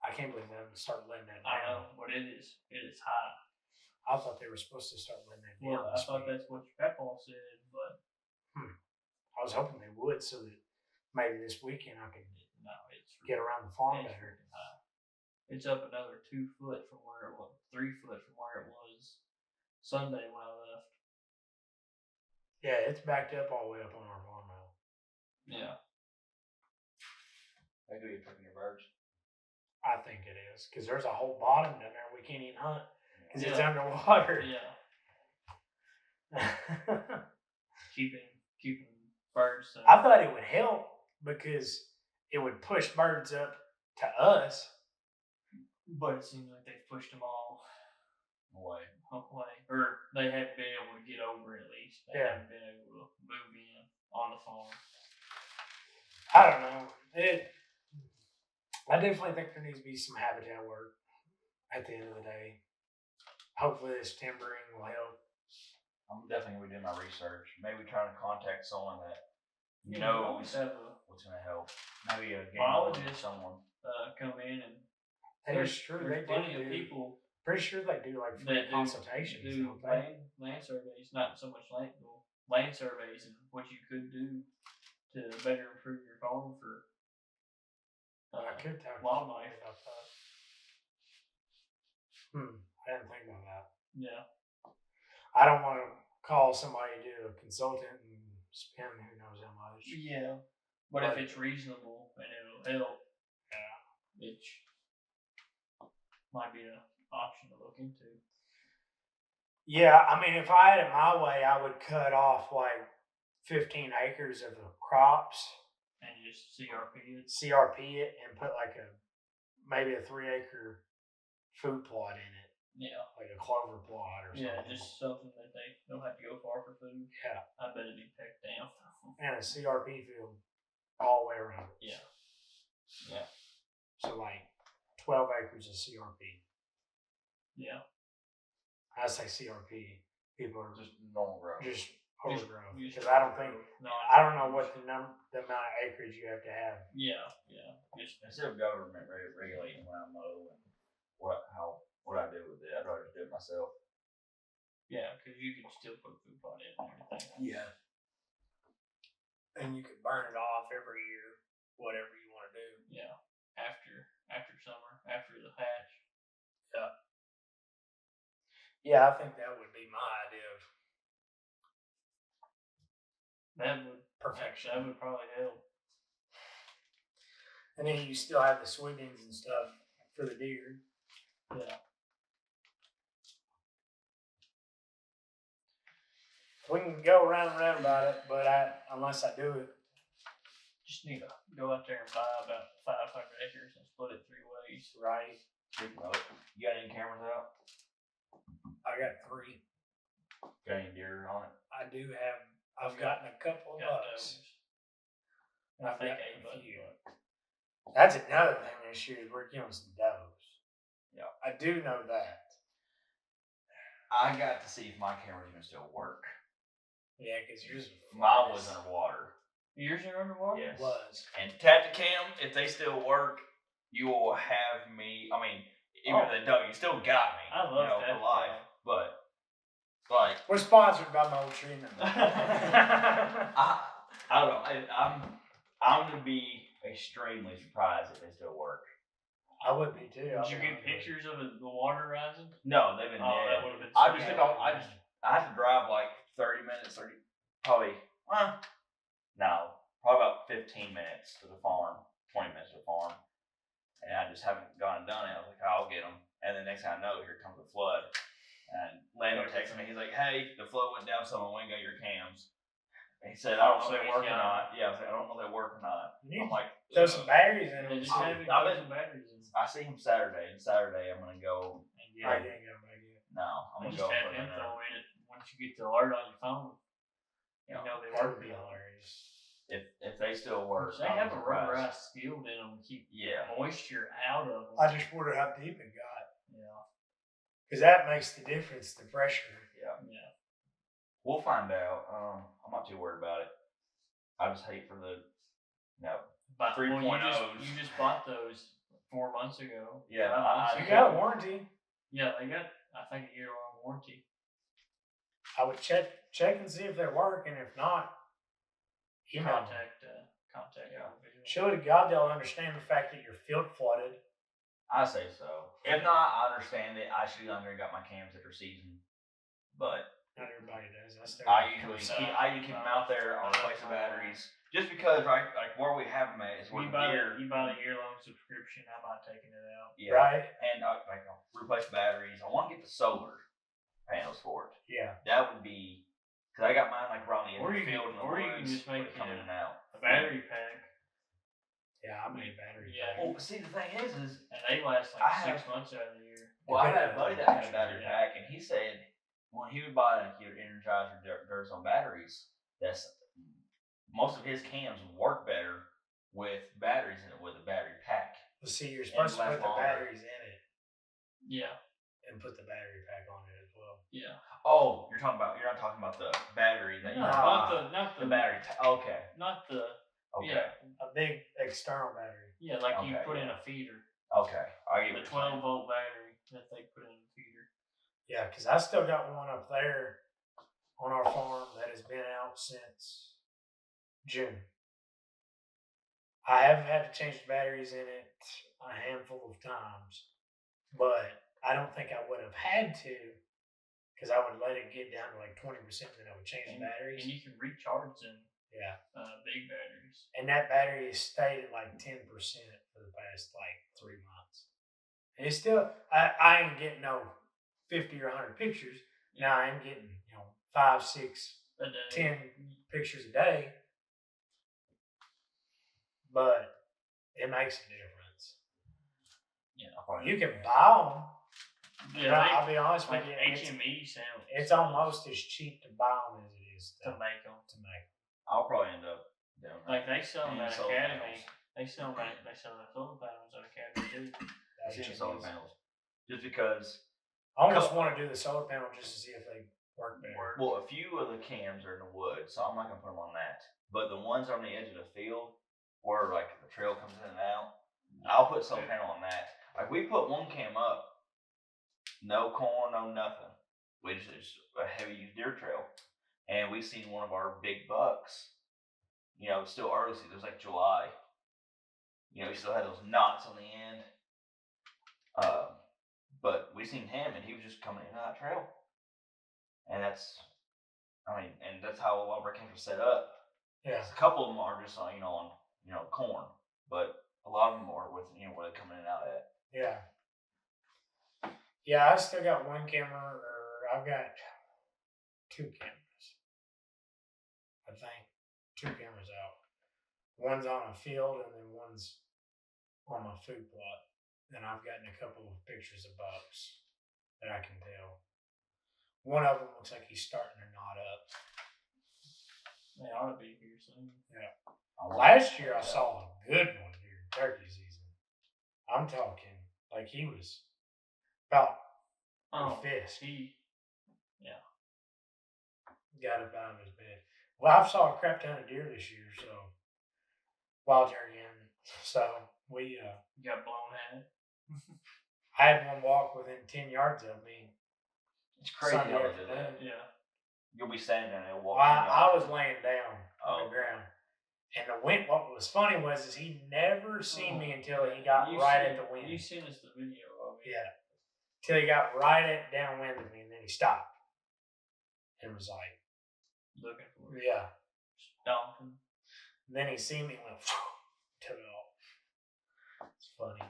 I can't believe they haven't started letting that down. I know, but it is high. I thought they were supposed to start letting that down. Well, I thought that's what your papa said, but I was hoping they would, so that maybe this weekend I could get around the farm better. It's up another 2 foot from where it was, 3 foot from where it was Sunday when I left. Yeah, it's backed up all the way up on our farm now. Yeah. Maybe you're tricking your birds. I think it is because there's a whole bottom down there we can't even hunt because it's underwater. Yeah. keeping birds. I thought it would help because it would push birds up to us. But it seems like they've pushed them all away. Or they haven't been able to get over at least. They haven't been able to move in on the farm. I don't know. I definitely think there needs to be some habitat work at the end of the day. Hopefully this timbering will help. I'm definitely going to be doing my research. Maybe trying to contact someone that knows what's going to help. Maybe a biologist, someone. Come in and there's true. They plenty of people. Pretty sure they do like free consultations. Do land surveys, not so much land surveys, and what you could do to better improve your farm for I could talk wildlife about that. I didn't think about that. Yeah. I don't want to call somebody to do a consultant and spend who knows how much. Yeah. But if it's reasonable and it'll help, it might be an option to look into. Yeah, I mean, if I had it my way, I would cut off like 15 acres of the crops and just CRP it, and put like maybe a 3-acre food plot in it. Yeah, like a clover plot or something. Yeah, just something that they don't have to go far for food. Yeah, I bet it'd be pecked down. And a CRP field all the way around. Yeah. Yeah. So like 12 acres of CRP. Yeah. I say CRP. People are just normal growth. Just overgrowth. Because I don't know what the amount of acreage you have to have. Yeah. Yeah. Just instead of government regulating when I mow and what I do with it, I'd rather just do it myself. Yeah, because you can still put food plot in and everything. Yeah. And you can burn it off every year, whatever you want to do. Yeah. After summer, after the patch. Yeah. Yeah, I think that would be my idea of perfection. That would probably help. And then you still have the soybeans and stuff for the deer. Yeah. We can go round and round about it, but unless I do it. Just need to go out there and buy about 500 acres and split it 3 ways. Right. You got any cameras out? I got 3. Got any deer on it? I do have. I've gotten a couple of bucks. And I think 8 bucks. That's another thing this year is we're killing some does. Yeah. I do know that. I got to see if my cameras even still work. Yeah, because yours. Mine was underwater. Yours are underwater? Yes. Was. And Tacticam, if they still work, you will have me. I mean, even if they don't, you still got me. I love that for life. But like, we're sponsored by Moultrie. I don't know. I'm gonna be extremely surprised if they still work. I would be too. Did you get pictures of the water rising? No, they've been Oh, dead. that would have been. I just took off. I had to drive like 30 minutes, probably. No, probably about 15 minutes to the farm, 20 minutes to the farm, and I just haven't gone and done it. I was like, I'll get them, and the next thing I know, here comes the flood. And Lando texted me. He's like, "Hey, the flood went down some. When got your cams?" And he said, "I don't know if they work or not." Yeah, I was like, "I don't know if they work or not." I'm like, throw some batteries in They them. just have it I've some batteries in. I see him Saturday, and Saturday I'm gonna go. I can't go back in. No, I'm They gonna just go. have And put it in info there. in it once you get the alert on your phone. You know they That work. would be hilarious. If they still work, They I'm have a surprised. rubberized field in them to keep Yeah. moisture out of them. I just wonder how deep it got. Yeah. Because that makes the difference, the pressure. Yeah. Yeah. We'll find out. I'm not too worried about it. I just hate for the But 3.0s. you just bought those 4 months ago. Yeah, 5 months You ago. got a warranty. Yeah, they got I think a year-long warranty. I would check and see if they work, and if not, Contact Yeah. individual. surely to God they'll understand the fact that your field flooded. I say so. If not, I understand it. I should have got my cams after season, but Not everybody does. That's their I usually keep them out there. I'll replace the batteries just because, right? Like where we have them at is where You the buy gear. the year-long subscription. How about taking it out? Yeah. right. And I'll replace batteries. I want to get the solar panels for it. Yeah. That would be because I got mine like around the edge Or of the you can- field in the or you woods. can just make come in and out. A battery pack, Yeah, I made battery. Yeah. pack. Well, see the thing is and they last like I have- 6 months out of the year. well, I had a buddy that had a battery Yeah. pack, and he said when he would buy like your Energizer Durzone batteries, that's most of his cams work better with batteries in it with a battery pack. Well, see, you're supposed to last put the longer. batteries in it Yeah. and put the battery pack on it as well. Yeah. Oh, you're not talking about the battery that you No, buy. not the battery. Okay. Not the. Okay. Yeah. A big external battery. Yeah, like you Okay, put in yeah. a feeder. Okay. I get The what you're 12-volt battery that they put in the feeder. Yeah, because I still got one up there on our farm that has been out since June. I have had to change the batteries in it a handful of times, but I don't think I would have had to because I would let it get down to like 20%, then I would change the batteries. And you can recharge them. Yeah. Big batteries. And that battery has stayed at like 10% for the past like 3 months. And it's still, I ain't getting no 50 or 100 pictures. Now I am getting, 5, 6, A day. 10 pictures a day. But it makes a difference. Yeah. You can buy them. Yeah, But I'll be honest with like you, HME sound. it's almost as cheap to buy them as it is to make them. to make. I'll probably end up doing that. Like they sell them And at solar Academy. panels. They sell the solar panels at Academy too. I see the HMEs. solar panels. Just because, I almost want to do the solar panel just to see if they work better. well, a few of the cams are in the woods, so I'm not gonna put them on that. But the ones on the edge of the field, where like the trail comes in and out, I'll put solar panel on that. Like we put one cam up, no corn, no nothing, which is a heavy use deer trail, and we seen one of our big bucks. It's still early season. It was like July. He still had those knots on the end. But we seen him, and he was just coming in that trail. And that's how a lot of our cams are set up. Yeah. A couple of them are just on corn, but a lot of them are with where they're coming in and out at. Yeah. Yeah, I still got one camera, or I've got 2 cameras. I think 2 cameras out. One's on a field, and then one's on my food plot. And I've gotten a couple of pictures of bucks that I can tell. One of them looks like he's starting to knot up. They ought to be here soon. Yeah. Last year I saw a good one during turkey season. I'm talking like he was about a fist. Got up out of his bed. Well, I saw a crap ton of deer this year, so wild turkey, so we You got blown at it. I had one walk within 10 yards of me. It's crazy Sunday how they do that. afternoon. Yeah. You'll be standing there and they'll walk. I was laying down on Oh. the ground, and the wind. What was funny was he never seen me until he got right at the wind. You seen us the video of it. Yeah. Till he got right at downwind of me, and then he stopped and was like, Looking for it. yeah. Stomping. And then he seen me and went, took it off. It's funny.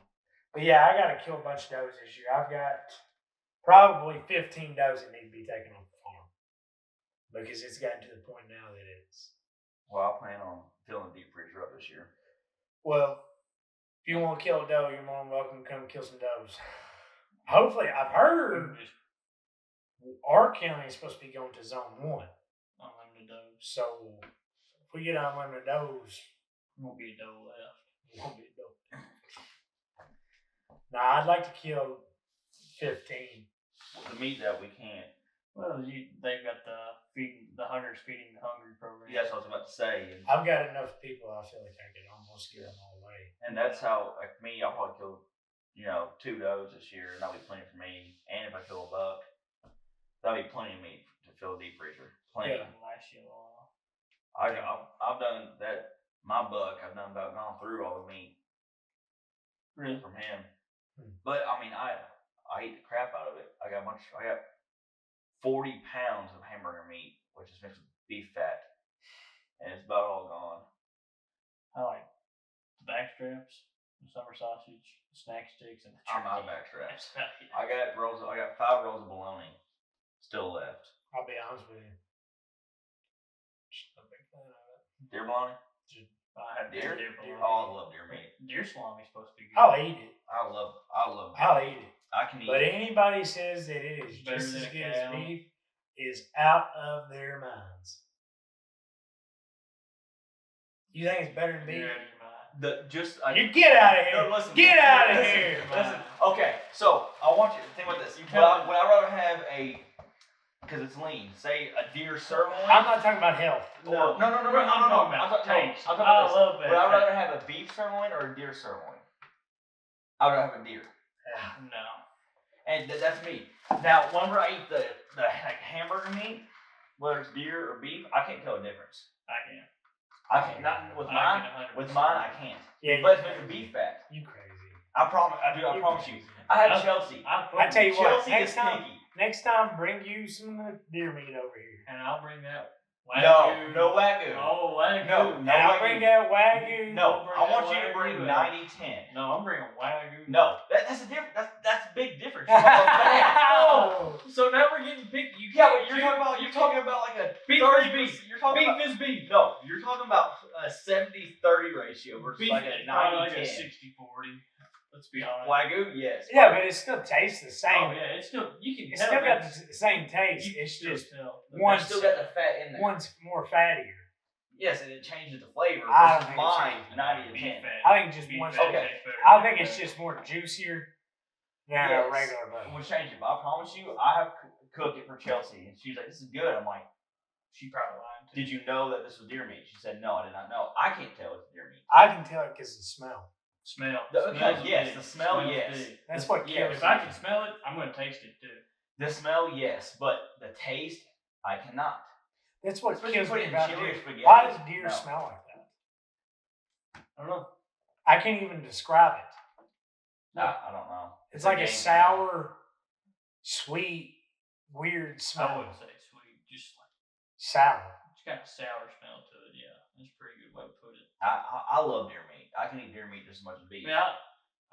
But yeah, I got to kill a bunch of does this year. I've got probably 15 does that need to be taken off the farm because it's gotten to the point now that it's. Well, I plan on filling the deep freezer up this year. Well, if you want to kill a doe, you're more than welcome to come kill some does. Hopefully, I've heard our county is supposed to be going to zone 1. Unlimited does. So if we get unlimited does, Won't be a doe left. won't be a doe. Nah, I'd like to kill 15. The meat that we can't. Well, they've got the hunters feeding the hungry program. Yeah, that's what I was about to say. And, I've got enough people. I feel like I could almost get them all away. and that's how, like me, I'll probably kill, 2 does this year, and that'll be plenty for me. And if I kill a buck, that'll be plenty of meat to fill the deep freezer. Plenty. Yeah. Last year, a while. I've done that. My buck, I've done about gone through all the meat Really? from him. But I mean, I ate the crap out of it. I got 40 pounds of hamburger meat, which is mixed with beef fat, and it's about all gone. I like the back straps, the summer sausage, the snack sticks, and the I'm turkey. out of back straps. That's about it. I got 5 rolls of bologna still left. I'll be honest with you. Just not a big fan of it. Deer bologna? I have Deer? bologna. Oh, I love deer meat. Deer salami is supposed to be good. I'll eat it. I love deer. I'll eat it. I can eat But it. anybody says that it is Better just than as a good cow. as beef is out of their minds. You think it's better than beef? You're out of your mind. You get out of here. No, listen. Get out of Listen, here. Listen. Okay, so I want you to think about this. Would I rather have because it's lean, say a deer sirloin? I'm not talking about health. No. I'm talking about taste. I'm talking I about love this. that. Would I rather have a beef sirloin or a deer sirloin? I would rather have a deer. No. And that's me. Now, whenever I eat the hamburger meat, whether it's deer or beef, I can't tell the difference. I can. I can't. Not with mine. With mine, I can't. Yeah, But it's with beef fat. You crazy. I promise. I promise you. I had Chelsea. I tell you what. Chelsea is stinky. Next time, bring you some deer meat over here. And I'll bring that Wagyu. No Wagyu. Oh, Wagyu. No, And I'll bring that Wagyu. No, bring I want that you to bring Wagyu. 90-10. No, I'm bringing Wagyu. No, that's a different. That's a big difference. You're talking about fat. Oh, so now we're getting picky. You Yeah, can't but you're choose. talking about like a Beef 30 is beef. You're talking about Beef is beef. no. You're talking about a 70-30 ratio versus Beef like is a probably 90-10. like a 60-40. Let's be honest. Wagyu, yes. Yeah, but it still tastes the same. Oh yeah, it's still you can It's tell still got that's- the same taste. you can It's still just tell. one's Still got the fat in there. one's more fattier. Yes, and it changes the flavor. I don't Versus think it mine, changes 90 to Beef 10. fat. I think just Beef one. fat Okay. tastes better I than think beef it's fat. just more juicier than Yes. a regular butter. We'll change it, but I promise you, I have cooked it for Chelsea, and she's like, "This is good." I'm like, She probably lied too. "Did you know that this was deer meat?" She said, "No, I did not know." I can't tell it's deer meat. I can tell it because of the smell. Smell? Okay, Smells yes, big. the smell, Smells yes. big. That's what Yeah, kills If I me. can smell it, I'm gonna taste it too. The smell, yes, but the taste, I cannot. That's what Especially kills put me it in about chili or deer. spaghetti. Why does deer No. smell like that? I don't know. I can't even describe it. I don't know. It's like a game sour, sweet, weird I smell. wouldn't say sweet, just like Sour. it's got a sour smell to it. Yeah, that's a pretty good way to put it. I love deer meat. I can eat deer meat just as much as beef. I mean,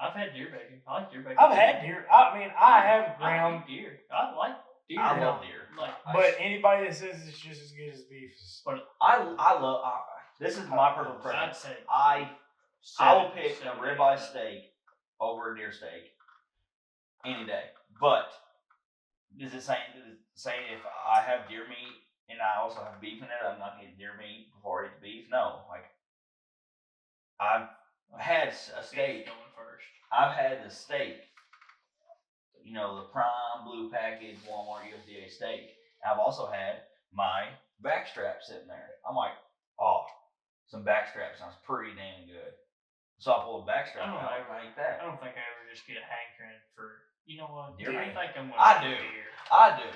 I've had deer bacon. I like deer bacon. I've had deer. I mean, I have I ground, like deer. I like deer. I love deer. Like, but anybody that says it's just as good as beef is. I love. This is my personal I'd preference. say I will pick a 70, ribeye steak over a deer steak any day. But is it saying if I have deer meat and I also have beef in it, I'm not gonna eat deer meat before I eat the beef? No, like I've had a steak. going first. I've had the steak. The prime blue package Walmart USDA steak. I've also had my backstrap sitting there. I'm like, oh, some backstrap sounds pretty damn good. So I pull a backstrap out and I eat that. I don't think I ever just get a hankering for. You know what? Deer I meat. think I'm gonna. I eat do. Deer. I do.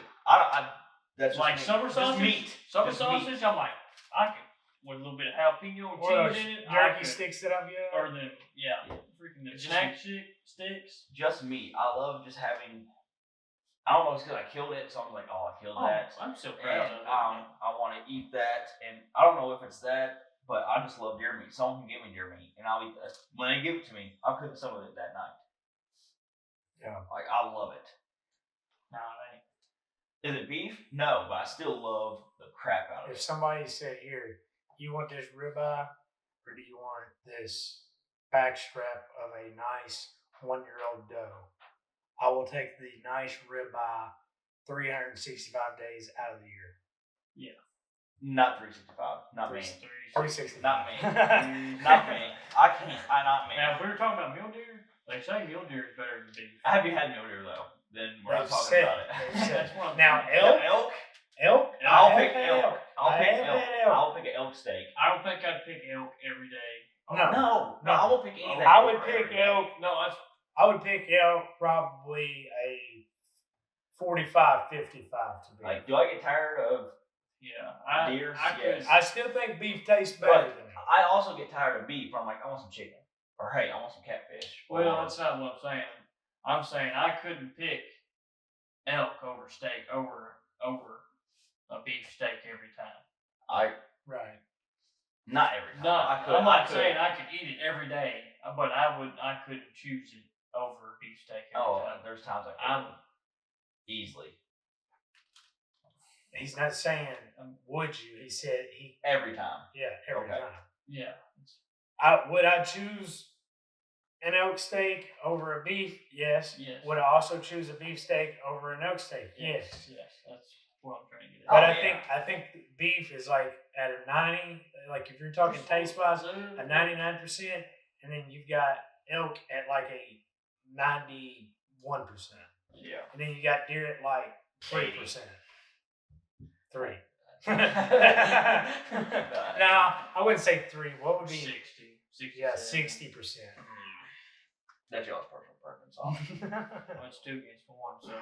That's just Like me. summer Just sausage. meat. Summer Just meat. sausage. I'm like, I can. with a little bit of jalapeno and Or cheese in it. jerky sticks that I've got. Or the freaking the snack sticks. Just meat. I love just having. I don't know, it's because I killed it, so I'm like, oh, I killed that. I'm so proud And of it. I want to eat that, and I don't know if it's that, but I just love deer meat. Someone can give me deer meat, and I'll eat that. When they give it to me, I'll cook some of it that night. Yeah. Like, I love it. Nah, it ain't. Is it beef? No, but I still love the crap out of If it. somebody said, "Here, you want this ribeye, or do you want this backstrap of a nice 1-year-old doe?" I will take the nice ribeye 365 days out of the year. Yeah. Not 365. Not me. 365. Not me. Not me. I can't. Not me. Now, if we were talking about mule deer, they say mule deer is better than beef. Have you had mule deer though? Then we're not talking about it. That's what I'm Now, saying. elk. I'll pick elk. I'll pick have elk. had elk. I'll pick an elk steak. I don't think I'd pick elk every day. No. No, I won't pick anything. I would over pick every day. elk. No, I would pick elk probably a 45-55 to be. Like, do I get tired of deer? Yes. I still think beef tastes better than it. I also get tired of beef. I'm like, I want some chicken. Or hey, I want some catfish. well, that's not what I'm saying. I'm saying I couldn't pick elk over steak over a beef steak every time. Right. Not every time. No, I'm not I saying I could eat it every day, but I couldn't choose it over beef steak every time. There's times I could. Easily. He's not saying would you. He said he. Every time. Yeah, every Okay. time. Yeah. Would I choose an elk steak over a beef? Yes. Yes. Would I also choose a beef steak over an elk steak? Yes. Yes. That's what I'm trying to get at. But yeah. I think beef is like at a 90. Like if you're talking taste wise, a 99%, and then you've got elk at like a 91%. Yeah. And then you got deer at like 3%. 3. Now, I wouldn't say 3. What would be 60. Yeah, 60%. That's y'all's personal preference. Well, it's 2 against 1, so.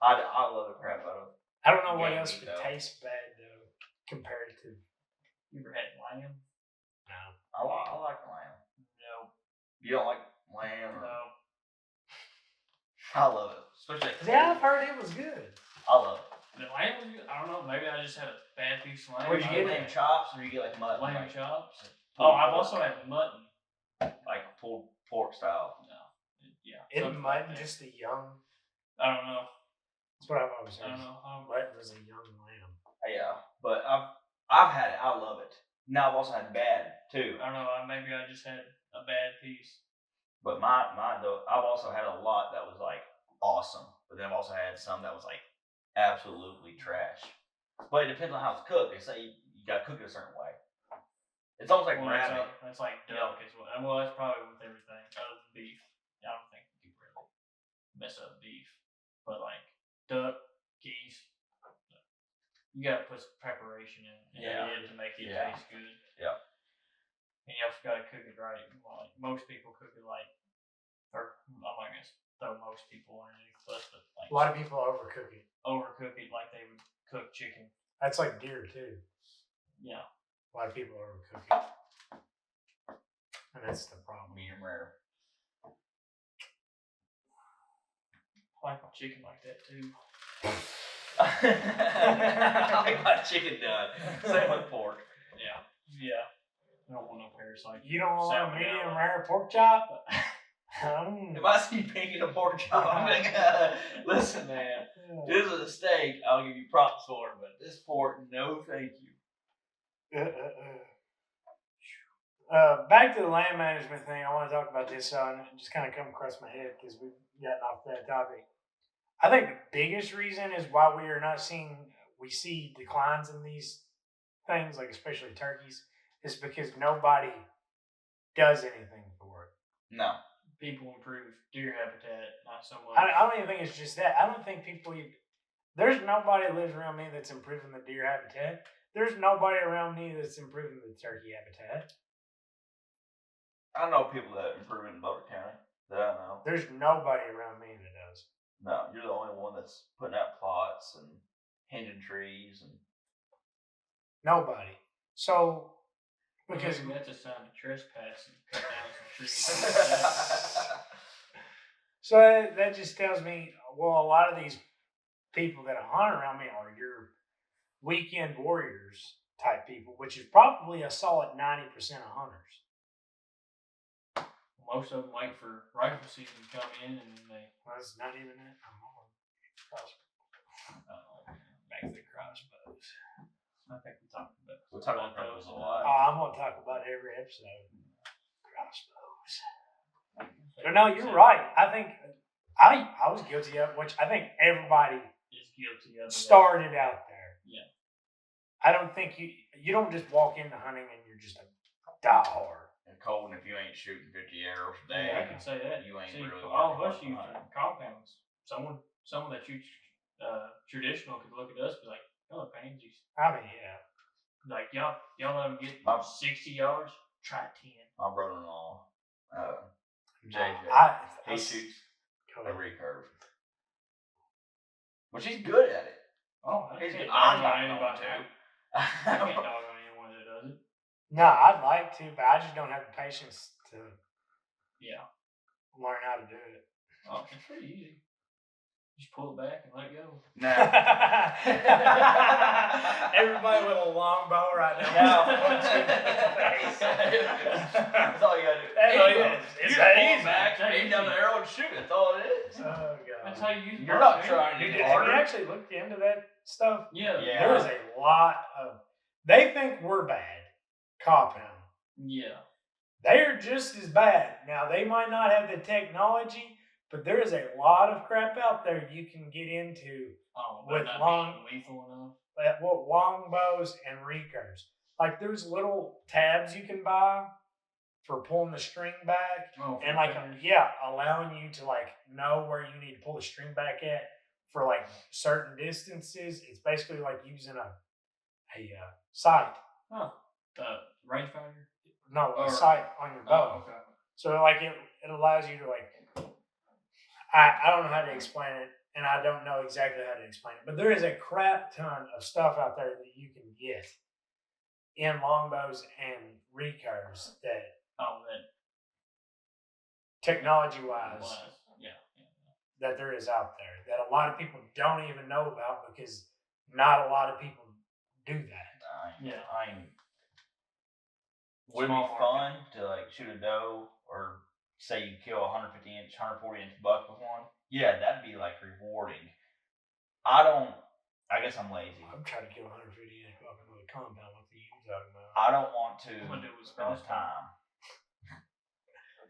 I love the crap out of it. I don't know what Game else meat, would though. taste bad though compared to. You ever had lamb? No. I like lamb. No. You don't like lamb? Or... No. I love it. Especially. Yeah, I've heard it was good. I love it. The lamb was good. I don't know. Maybe I just had a bad piece of lamb. Where'd you I get don't lamb know. chops, or you get like mutton? Lamb like, chops? pulled Oh, I've pork? also had mutton. Like pulled pork style. No. Yeah. Isn't something like mutton that. just a young? I don't know. That's what I've always I heard. don't know. Mutton was a young lamb. Yeah, but I've had it. I love it. Now I've also had bad too. I don't know. Maybe I just had a bad piece. But mine though, I've also had a lot that was like awesome. But then I've also had some that was like absolutely trash. But it depends on how it's cooked. They say you gotta cook it a certain way. It's almost like rabbit. That's like duck as well. Well, that's probably with everything other than beef. I don't think you can really mess up beef. But like duck, geese, you gotta put some preparation in it to make it taste good. Yeah. And you also gotta cook it right. Like most people cook it like, or I'm not gonna throw most people underneath the bus, but like A lot of people overcook it. overcook it like they would cook chicken. That's like deer too. Yeah. A lot of people overcook it, and that's the problem. Medium rare. I like my chicken like that too. I like my chicken done. Same with pork. Yeah. Yeah. I don't want no parasite. You don't want a Salmonella. medium rare pork chop? If I see pink in a pork chop, I'm like, listen, man, this is a steak. I'll give you props for it, but this pork, no, thank you. Back to the land management thing. I want to talk about this, and it just kind of come across my head because we've gotten off that topic. I think the biggest reason is why we are not seeing, we see declines in these things, like especially turkeys, is because nobody does anything for it. No. People improve deer habitat, not so much. I don't even think it's just that. I don't think people even, there's nobody that lives around me that's improving the deer habitat. There's nobody around me that's improving the turkey habitat. I know people that improve in Boulder County that I know. There's nobody around me that does. No, you're the only one that's putting out plots and hinging trees and Nobody. So because maybe that's a sign of trespass and cut down some trees. so that just tells me, well, a lot of these people that hunt around me are your weekend warriors type people, which is probably a solid 90% of hunters. Most of them wait for rifle season to come in, and then they. Well, that's not even it. I'm on back to the crossbows. I think we talked about. We talk about those a lot. I'm gonna talk about every episode. Crossbows. But no, you're right. I think I was guilty of, which I think everybody Is guilty of started out there. Yeah. I don't think you don't just walk into hunting and you're just a diehard. And Colton, if you ain't shooting 50 arrows a day, Yeah, I can say that. you ain't See, really all of working us on use hunting. compounds. Someone that shoots traditional could look at us and be like, "Oh, pansies." I mean, yeah. Like y'all let them get 60 yards. Try 10. My brother-in-law, No, JJ, he shoots a recurve, which he's good at it. Oh, I He's can't good. dog I'm on not anybody. going to. I can't dog on anyone that does it. No, I'd like to, but I just don't have the patience to learn how to do it. Oh, it's pretty easy. Just pull it back and let it go. Nah. Everybody with a long bow right now. That's all you gotta do. That's all it is. You It's just that pull easy. it back, aim down the arrow and shoot. That's all it is. Oh god. That's how you use. You're not trying Dude, to have you harder. actually looked into that stuff? Yeah. There is a lot of. They think we're bad. Compound. Yeah. They're just as bad. Now they might not have the technology, but there is a lot of crap out there you can get into with lethal enough. Long bows and recurves. Like there's little tabs you can buy for pulling the string back, and allowing you to know where you need to pull the string back at for certain distances. It's basically like using a sight. Huh. Rangefinder. No, a sight on your bow. Oh, okay. So it allows you to I don't know how to explain it, and I don't know exactly how to explain it, but there is a crap ton of stuff out there that you can get in longbows and recurves that technology wise that there is out there that a lot of people don't even know about because not a lot of people do that. Would it be fun to shoot a doe or say you kill a 150-inch, 140-inch buck with one? Yeah, that'd be rewarding. I guess I'm lazy. I'm trying to kill 150-inch buck with a compound. What are you talking about? I don't want to spend the time.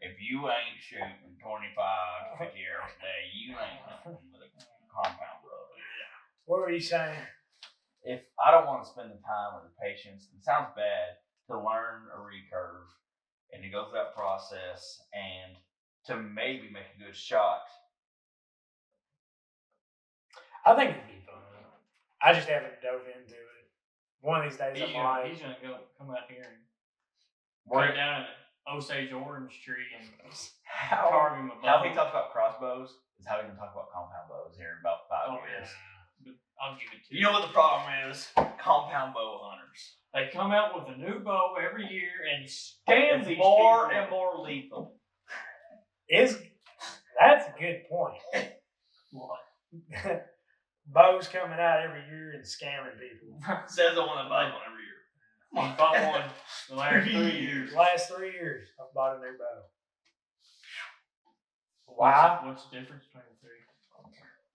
If you ain't shooting 25 to 50 arrows a day, you ain't hunting with a compound, brother. What were you saying? If I don't want to spend the time or the patience, it sounds bad to learn a recurve and to go through that process and to maybe make a good shot. I think it'd be fun. I just haven't dove into it. One of these days, he's gonna come out here and cut down an Osage orange tree and carve him a bow. How he talks about crossbows is how he can talk about compound bows here in about 5 years. Yeah. I'll give it to you. You know what the problem is? Compound bow hunters. They come out with a new bow every year and scam these more people. and more lethal. That's a good point. What? Bows coming out every year and scamming people. Says the one that buys one every year. I bought one the last 3 years. Last 3 years, I've bought a new bow. Why? What's the difference between the three?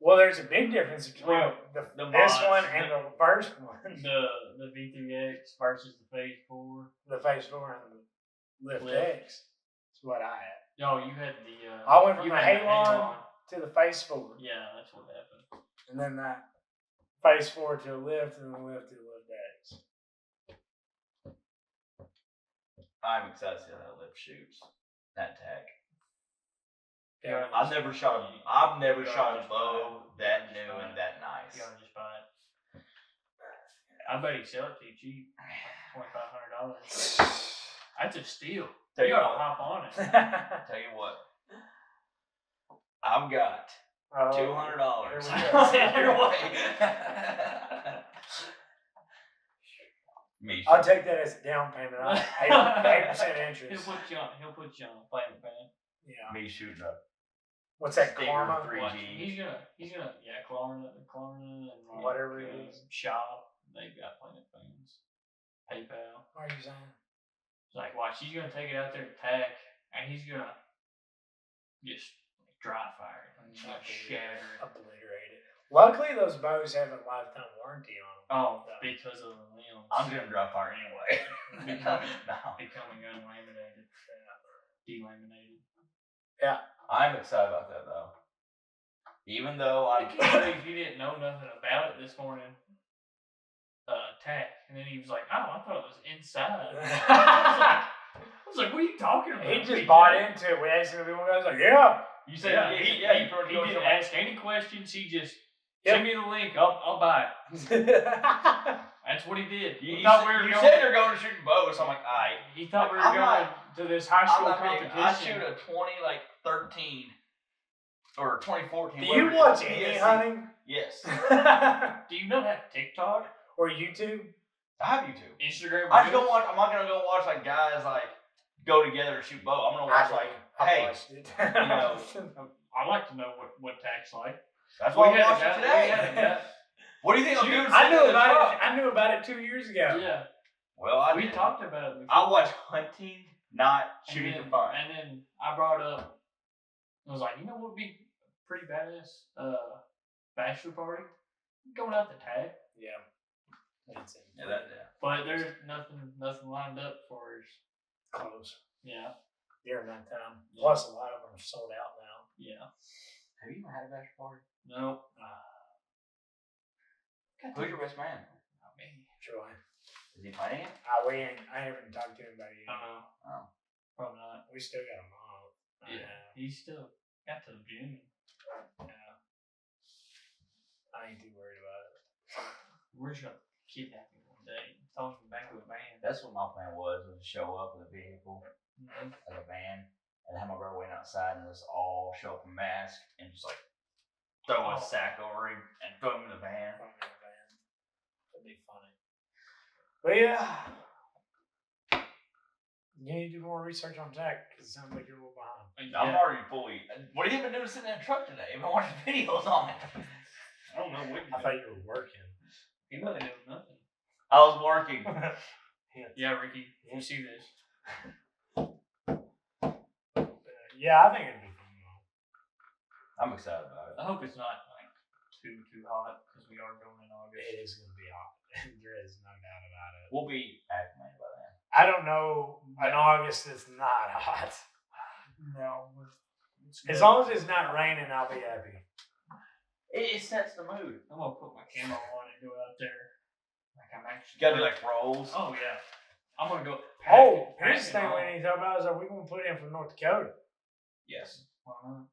Well, there's a big difference between this one and the first one. The V3X versus the Phase 4. The Phase 4 and the Lift X. That's what I had. No, you had the. I went from the Halon to the Phase 4. Yeah, that's what happened. And then that Phase 4 to the Lift, and the Lift to the Lift X. I'm excited to see how that Lift shoots. That tag. Yeah, I've never shot a bow that new and that nice. You gotta just buy it. I bet he'd sell it to you cheap, $2,500. That's a steal. You gotta hop on it. Tell you what, I've got $200. Your way. Me. I'll take that as a down payment. 8% interest. He'll put you on a payment plan. Yeah. Me shooting up. What's that? Stinger Karma? 3G. He's gonna Klarna and Whatever it is. Shop. They've got payment plans. PayPal. What are you saying? It's like, watch, he's gonna take it out there to tack, and he's gonna just dry fire it. He's gonna shatter it. Obliterate it. Luckily, those bows have a lifetime warranty on them. Oh, because of the limbs. I'm gonna dry fire anyway. Becoming unlaminated. Delaminated. Yeah. I'm excited about that though. Even though I can't believe he didn't know nothing about it this morning. Tack, and then he was like, "Oh, I thought it was inside." I was like, "What are you talking about?" He just bought into it. We asked him if he wanted. I was like, "Yeah." You said he didn't ask any questions. He just send me the link. I'll buy it. That's what he did. You said you're going to shoot bows, so I'm like, all right. He thought we were going to this high school competition. I shoot a 2013 or 2014. Do you watch any hunting? Yes. Do you not have TikTok or YouTube? I have YouTube. Instagram. I'm not gonna go watch like guys like go together and shoot bow. I'm gonna watch I like to know what tack's like. That's why I'm watching today. What do you think I'm doing? I knew about it 2 years ago. Yeah. Well, we talked about it before. I watch hunting, not shooting for fun. And then I brought up, I was like, you know what would be pretty badass? Bachelor party? Going out to tag. Yeah. But there's nothing lined up for us. Close. Yeah. During that time. Yeah. Plus, a lot of them are sold out now. Yeah. Have you ever had a bachelor party? No. Who's your best man? Not me. Troy. Is he playing it? I haven't talked to anybody yet. Oh. Probably not. We still got a month. Yeah. He's still got to June. Yeah. I ain't too worried about it. We're just gonna kidnap him one day. Toss him back with a van. That's what my plan was to show up with a vehicle, like a van, and have my brother wait outside and just all show up in mask and just like throw a sack over him and throw him in the van. That'd be funny. But yeah, you need to do more research on Jack because it sounds like you're a little behind. I'm already fully. What have you been doing sitting in the truck today? I've been watching videos on it. I don't know what I thought you were working. He wasn't doing nothing. I was working. Yeah, Ricky, you see this. Yeah, I think it'd be fun though. I'm excited about it. I hope it's not like too hot because we are going in August. It is going to be hot. There is no doubt about it. We'll be acclimated by then. I don't know. In August, it's not hot. No. As long as it's not raining, I'll be happy. It sets the mood. I'm gonna put my camo on and go out there. Like I'm actually. You gotta do like rolls. Oh yeah. I'm gonna go. Here's the thing we need to talk about is are we gonna put in for North Dakota? Yes. Why not?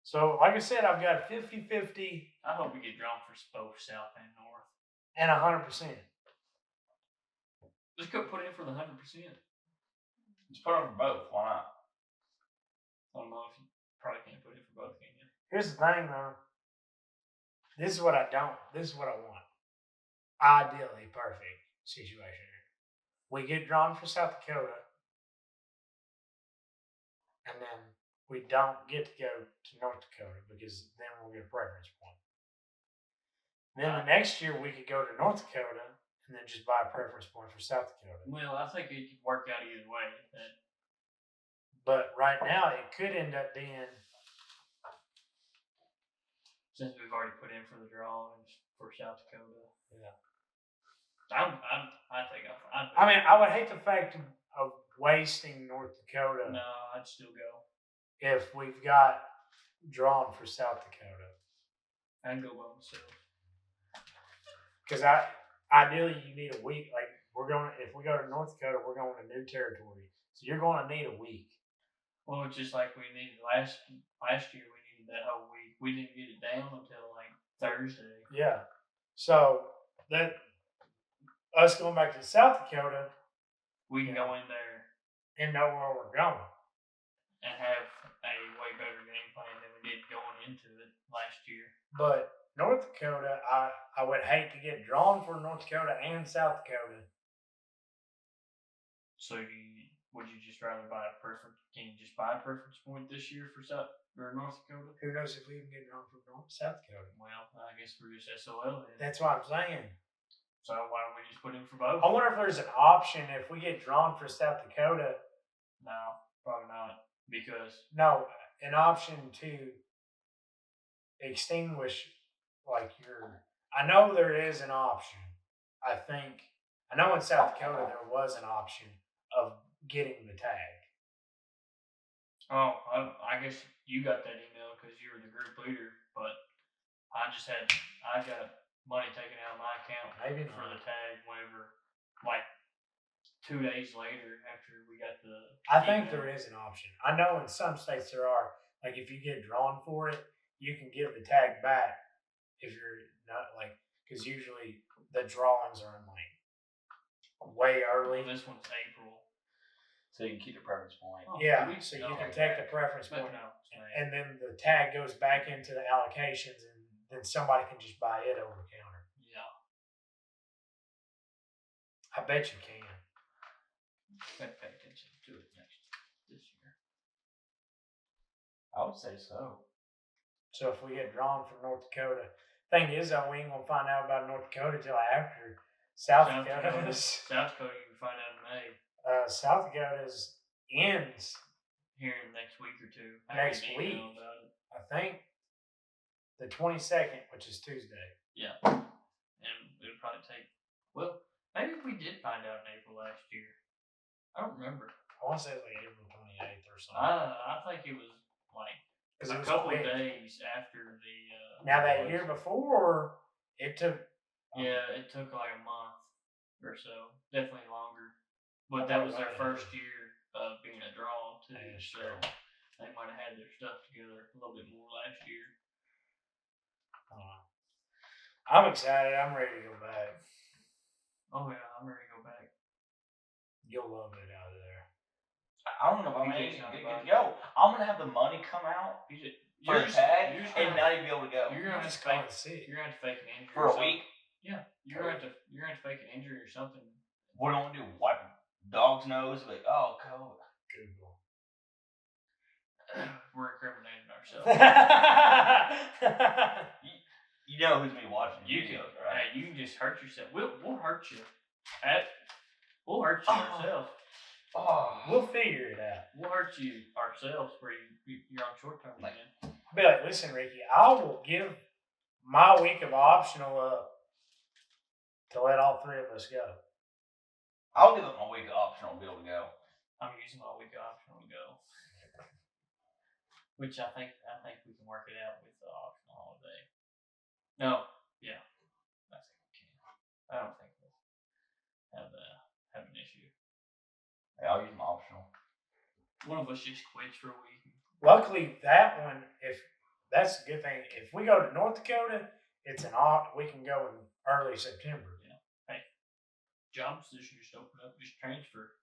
So, like I said, I've got 50-50 I hope we get drawn for both South and North. and 100%. Just go put in for the 100%. Just put on for both. Why not? I don't know if you probably can't put in for both, can you? Here's the thing, though. This is what I want. Ideally, perfect situation here. We get drawn for South Dakota, and then we don't get to go to North Dakota because then we'll get a preference point. Then the next year we could go to North Dakota and then just buy a preference point for South Dakota. Well, I think it could work out either way. But right now it could end up being, since we've already put in for the drawings for South Dakota. Yeah. I think I would hate the fact of wasting North Dakota. No, I'd still go. If we've got drawn for South Dakota. I'd go by myself. Because ideally you need a week. Like if we go to North Dakota, we're going to new territory. So you're going to need a week. Well, it's just like we needed last year. We needed that whole week. We didn't get it down until like Thursday. Yeah. So that us going back to South Dakota, we can go in there and know where we're going and have a way better game plan than we did going into it last year. But North Dakota, I would hate to get drawn for North Dakota and South Dakota. So would you just rather buy a preference? Can you just buy a preference point this year for South or North Dakota? Who knows if we can get drawn for South Dakota? Well, I guess we're just SOL then. That's what I'm saying. So why don't we just put in for both? I wonder if there's an option if we get drawn for South Dakota. No, probably not. Because No, an option to extinguish like your. I know there is an option. I know in South Dakota there was an option of getting the tag. I guess you got that email because you were the group leader, but I got money taken out of my account Maybe for the not. tag whenever, like 2 days later after we got the. I think email. there is an option. I know in some states there are. Like if you get drawn for it, you can give the tag back if you're not like because usually the drawings are in like way early. Well, this one's April. So you can keep the preference point. Oh, Yeah, so you can take the preference But point, no, and then the tag goes back into the allocations, and then somebody can just buy it over counter. yeah, I bet you can. gotta pay attention to it this year. I would say so. So if we get drawn for North Dakota, thing is though, we ain't gonna find out about North Dakota till after South Dakota. South Dakota, you can find out in May. South Dakota's ends Here in the next week or two. next week. About it. I think the 22nd, which is Tuesday. Yeah, and it would probably take. Well, maybe we did find out in April last year. I don't remember. I want to say it was like April 28th or something. I think it was like a couple of days after the. Now that year before, it took. Yeah, it took like a month or so. Definitely longer. But that was their first year of being a draw too. So they might have had their stuff together a little bit more last year. I'm excited. I'm ready to go back. Oh yeah, I'm ready to go back. You'll love it out there. I don't know if I'm ready to go. I'm gonna have the money come out for the tag and not even be able to go. You're gonna have to fake. You're gonna have to fake an injury for a week. Yeah, you're gonna have to fake an injury or something. What do I want to do? Wipe a dog's nose? Like, oh, cold. Google. We're incriminating ourselves. You know who's been watching videos, right? Hey, you can just hurt yourself. We'll hurt you. We'll hurt you ourselves. We'll figure it out. We'll hurt you ourselves where you're on short term again. I'll be like, listen, Ricky, I will give my week of optional up to let all three of us go. I'll give up my week of optional to be able to go. I'm using my week of optional to go. Which I think we can work it out with the optional holiday. No, yeah. I think we can. I don't think we'll have an issue. Hey, I'll use my optional. One of us just quits for a week. Luckily, that one, if that's a good thing. If we go to North Dakota, it's we can go in early September. Yeah. Hey, job position just open up, just transfer.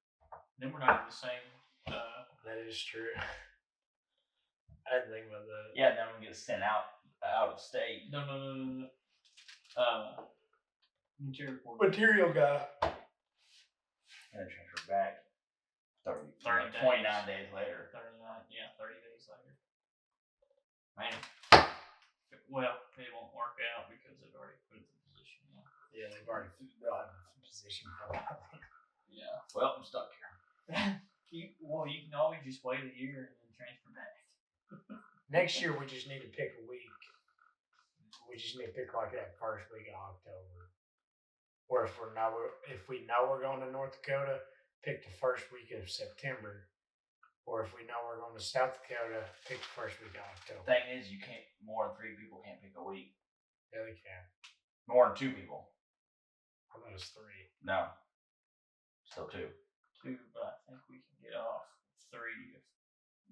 Then we're not in the same. That is true. I didn't think about that. Yeah, then we get sent out of state. No. Material guy. And then transfer back. 29 days later. 30 days later. Man. Well, it won't work out because they've already put the position in. Yeah, they've already put the position for that. Yeah. Well, I'm stuck here. You can always just wait a year and then transfer back. Next year, we just need to pick a week. We just need to pick like that first week of October. Or if we know we're going to North Dakota, pick the first week of September. Or if we know we're going to South Dakota, pick the first week of October. Thing is, you can't. More than 3 people can't pick a week. Yeah, they can. More than 2 people. I thought it was 3. No. Still 2. 2, but I think we can get off 3 if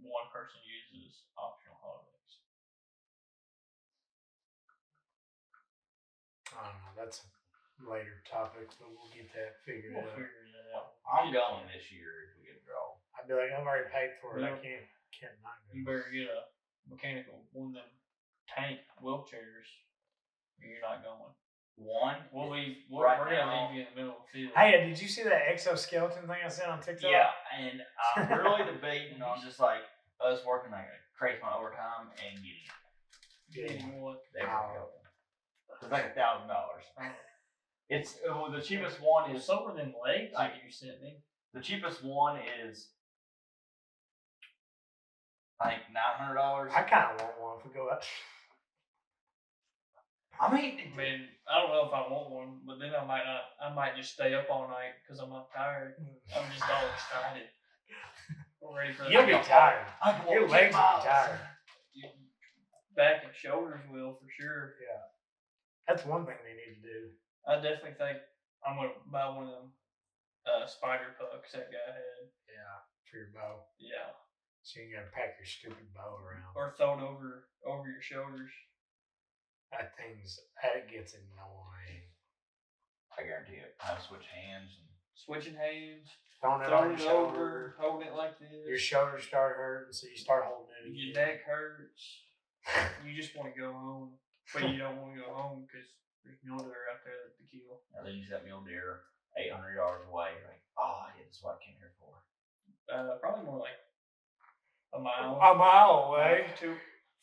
one person uses optional holidays. I don't know. That's a later topic, but we'll get that figured out. We'll figure that out. I'm going this year if we get a draw. I'd be like, I've already paid for it. Well, I can't not go. You better get a mechanical one of them tank wheelchairs You're not going. One. We'll leave. Right We're now. gonna leave you in the middle of the field. Hey, did you see that exoskeleton thing I sent on TikTok? Yeah, and I'm really debating on just like us working like a crazy amount of overtime and getting Getting what? the exoskeleton. It's like $1,000. It's the cheapest one It's is lower than legs that you sent me. the cheapest one is I think $900. I kind of want one if we go out. I mean, I don't know if I want one, but then I might not. I might just stay up all night because I'm not tired. I'm just all excited. I'm ready for You'll be tired. Your legs will be tired. Back and shoulders will for sure. Yeah, that's one thing they need to do. I definitely think I'm gonna buy one of them spider pucks that guy had. Yeah, for your bow. Yeah. So you gotta pack your stupid bow around. Or throw it over your shoulders. That gets annoying. I guarantee it. I switch hands. Switching hands. Throwing it on your shoulder. Holding it like this. Your shoulders start hurting, so you start holding it. Your neck hurts. You just want to go home, but you don't want to go home because there's mule deer out there that to kill. And then you set mule deer 800 yards away. You're like, oh yeah, that's what I came here for. Probably more like a mile. A mile away.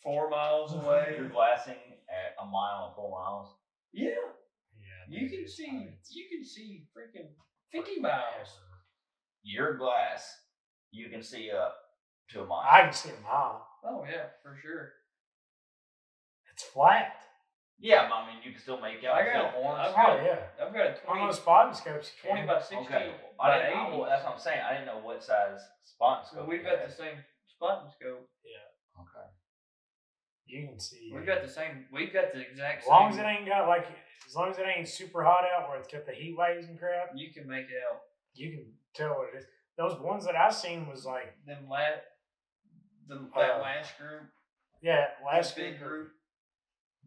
4 miles away. You're glassing at a mile and 4 miles. Yeah. Yeah. You can see freaking 50 miles. Your glass, you can see up to a mile. I can see a mile. Oh yeah, for sure. It's flat. Yeah, but I mean, you can still make out. I've got a 20. On those spotting scopes, 20 by 60. Okay. By 80. That's what I'm saying. I didn't know what size spotting scope. We've got the same spotting scope. Yeah. Okay. You can see. We've got the same. We've got the exact same. As long as it ain't super hot out where it's got the heat waves and crap, you can make it out. You can tell what it is. Those ones that I seen was like that last group. Yeah, last big group.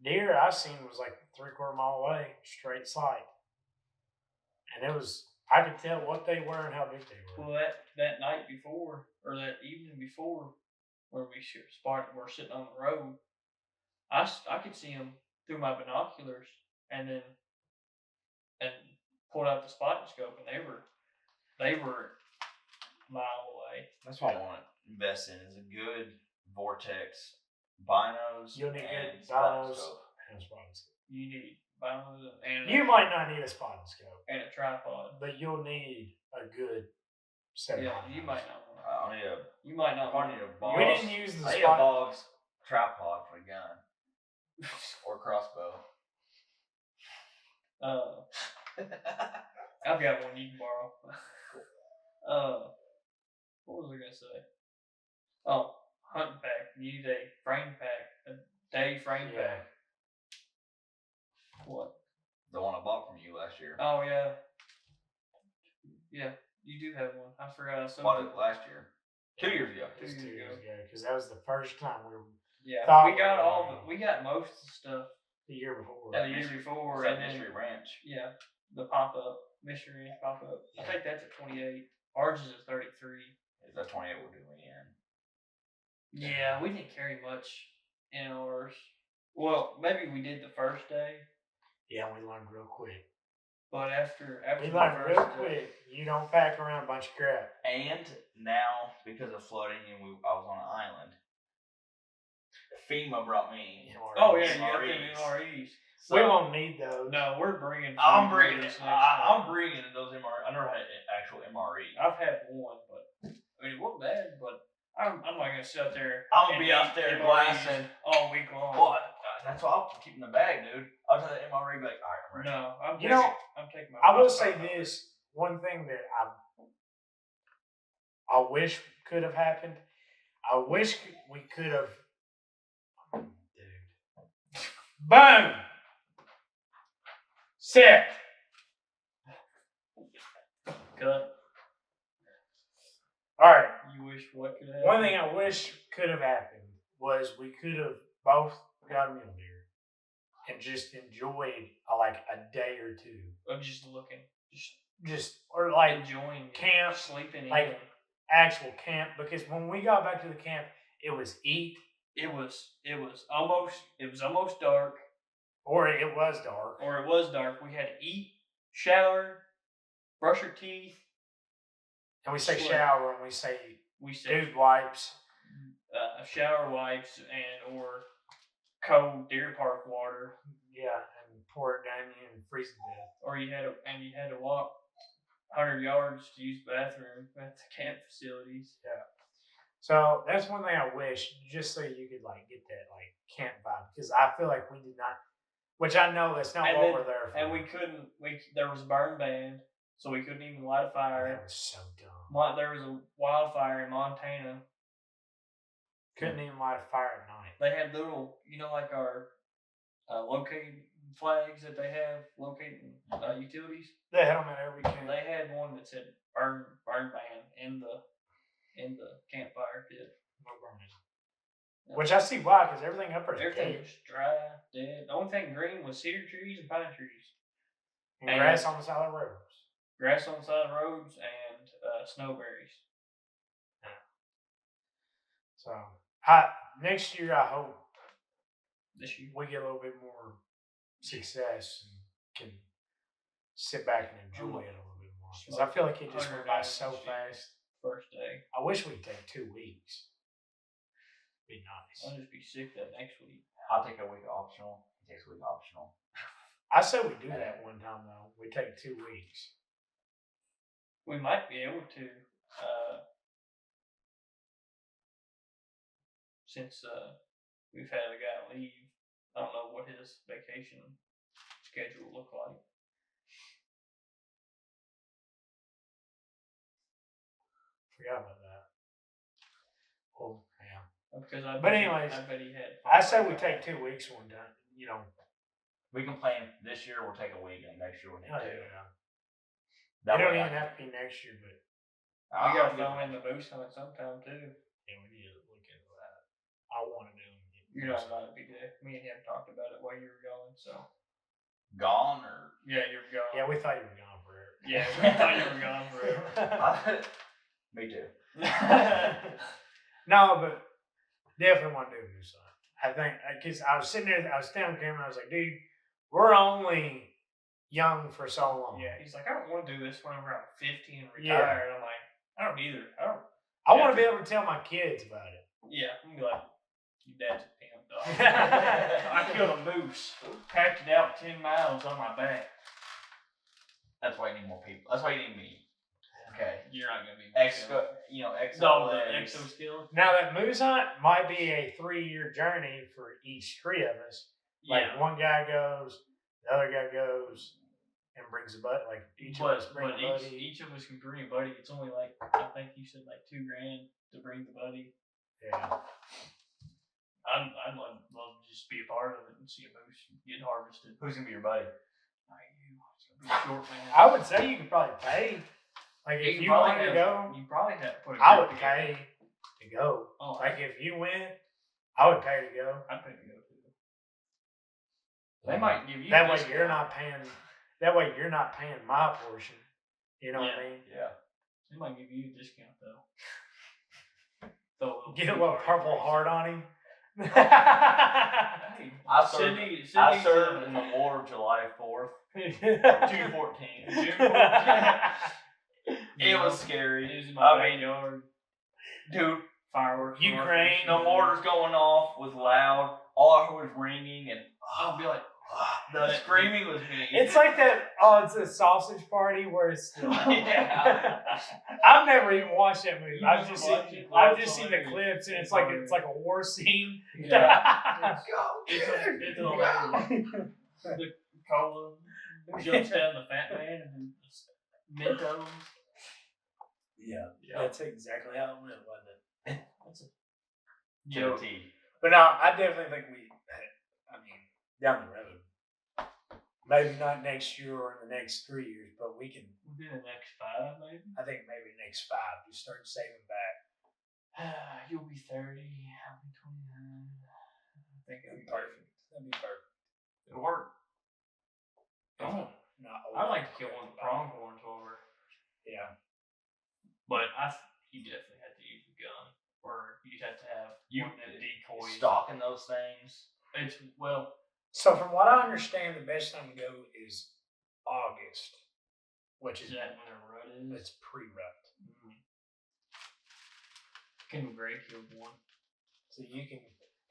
Deer I seen was like 3/4 mile away, straight sight, and I could tell what they were and how big they were. Well, that night before or that evening before, where we're sitting on the road, I could see them through my binoculars, and pulled out the spotting scope, and they were a mile away. That's what I want to invest in is a good vortex binos. You'll need and good binos scope. and spotting scope. You need binos and you might not need a spotting scope and a tripod, but you'll need a good set of binos. You might not want. I need a. You might not want a box. We didn't use the. I need a box tripod for a gun or crossbow. I've got one you can borrow. What was I gonna say? Oh, hunting pack. You need a frame pack, a day frame pack. What? The one I bought from you last year. Oh yeah. Yeah, you do have one. I forgot. I bought it last year. 2 years ago. 2 years ago, because that was the first time we were. Yeah, we got most of the stuff the year before. Yeah, the year before, and Mystery Ranch. Yeah, the pop up Mystery Ranch pop up. I think that's at 28. Ours is at 33. Is that 28 we're doing in? Yeah, we didn't carry much in ours. Well, maybe we did the first day. Yeah, we learned real quick. But after we learned real quick, you don't pack around a bunch of crap. And now, because of flooding, and I was on an island, FEMA brought me. Oh yeah, you got them MREs. So, we won't need those. No, we're bringing. I'm bringing those MREs. I never had an actual MRE. I've had one, but I mean, it wasn't bad. But I'm not gonna sit out there. I'm gonna be out there blasting all week long. Well, that's why I'll keep in the bag, dude. I'll tell the MRE, be like, all right, I'm ready. No, I'm taking my. I will say this one thing that I wish could have happened. I wish we could have. Dude. Boom. Set. Cut. All right. You wish what could happen? One thing I wish could have happened was we could have both got a mule deer and just enjoyed like a day or two of just looking, just or like enjoying camp, sleeping like in. Actual camp. Because when we got back to the camp, it was eat. It was almost dark. Or it was dark. We had to eat, shower, brush our teeth. And we say Sweat. shower and we say said dude wipes. Shower wipes or cold deer park water. Yeah, and pour it down you and freeze to death. Or you had to walk 100 yards to use the bathroom at the camp facilities. Yeah. So that's one thing I wish, just so you could like get that like camp vibe, because I feel like we did not. Which I know that's not what we're there for. And we couldn't. There was a burn ban, so we couldn't even light a fire. That was so dumb. There was a wildfire in Montana. Couldn't even light a fire at night. They had little, like our locating flags that they have locating utilities. They had them at every camp. They had one that said burn ban in the campfire pit. No burning. Which I see why, because everything up there is Everything dead. was dry, dead. The only thing green was cedar trees and pine trees. And grass on the side of the roads. Grass on the side of the roads and snowberries. Yeah. So next year I hope we get a little bit more success and can sit back and enjoy it a little bit more. Because I feel like it just went by so fast. First day. I wish we'd take 2 weeks. Be nice. I'll just be sick that next week. I'll take a week optional. He takes a week optional. I said we do that one time though. We take 2 weeks. We might be able to, since we've had a guy leave. I don't know what his vacation schedule look like. Forgot about that. Oh yeah. Because anyways, I bet he had. I said we take 2 weeks one time. We can plan this year. We'll take a week, and next year we'll take 2. Yeah. That It don't way even have to be next year, but we gotta throw in the boost hunt sometime too. yeah, we need to look into that. I want to do it. You're not about to be there. Me and him talked about it while you were going, so. Gone or? Yeah, you were gone. Yeah, we thought you were gone forever. Yeah, we thought you were gone forever. Me too. No, but definitely want to do a new sign. I think because I was sitting there, I was telling Cameron, I was like, dude, we're only young for so long. Yeah, he's like, I don't want to do this whenever I'm 50 and retired. Yeah. I'm like, I don't either. I want to be able to tell my kids about it. Yeah, I'm gonna be like, your dad's a pimp, dog. I killed a moose, packed it out 10 miles on my back. That's why you need more people. That's why you need me. Okay. You're not gonna be exo skills. Now that moose hunt might be a 3-year journey for each 3 of us. Like one guy goes, the other guy goes, and brings a buddy. Like each of us bring a buddy. Each of us can bring a buddy. It's only like I think you said like $2,000 to bring the buddy. Yeah. I'd love to just be a part of it and see a moose get harvested. Who's gonna be your buddy? Not you. It's gonna be a short man. I would say you could probably pay. Like if you wanted to go, you probably have to put. I would pay to go. Oh, like if you went, I would pay to go. I'd pay to go too. They might give you that way you're not paying. That way you're not paying my portion. You know what I mean? Yeah. They might give you a discount though. Get a little Purple Heart on him. Hey, I served in the war of July 4th, 2014. It was scary. It was in my backyard. Dude, fireworks. Ukraine, the mortars going off was loud. All I heard was ringing, and I'll be like, the screaming was me. It's like that. Oh, it's a sausage party where it's. Yeah. I've never even watched that movie. I've just seen the clips, and it's like a war scene. Yeah. It's the cola jumps down the fat man and the Mentos. Yeah, that's exactly how it went, wasn't it? That's a T. But no, I definitely think down the road. Maybe not next year or in the next 3 years, but we can. We'll do the next 5, maybe. I think maybe next 5. You start saving back. You'll be 30. I'll be 29. I think it'll be perfect. That'd be perfect. It'll work. I'd like to kill one of the pronghorns over. Yeah. But you definitely have to use a gun, or you'd have to have one of the decoys. Stalking those things. So from what I understand, the best time to go is August, which Is is that when the rut is? it's pre-rut. Can Gray killed one. So you can,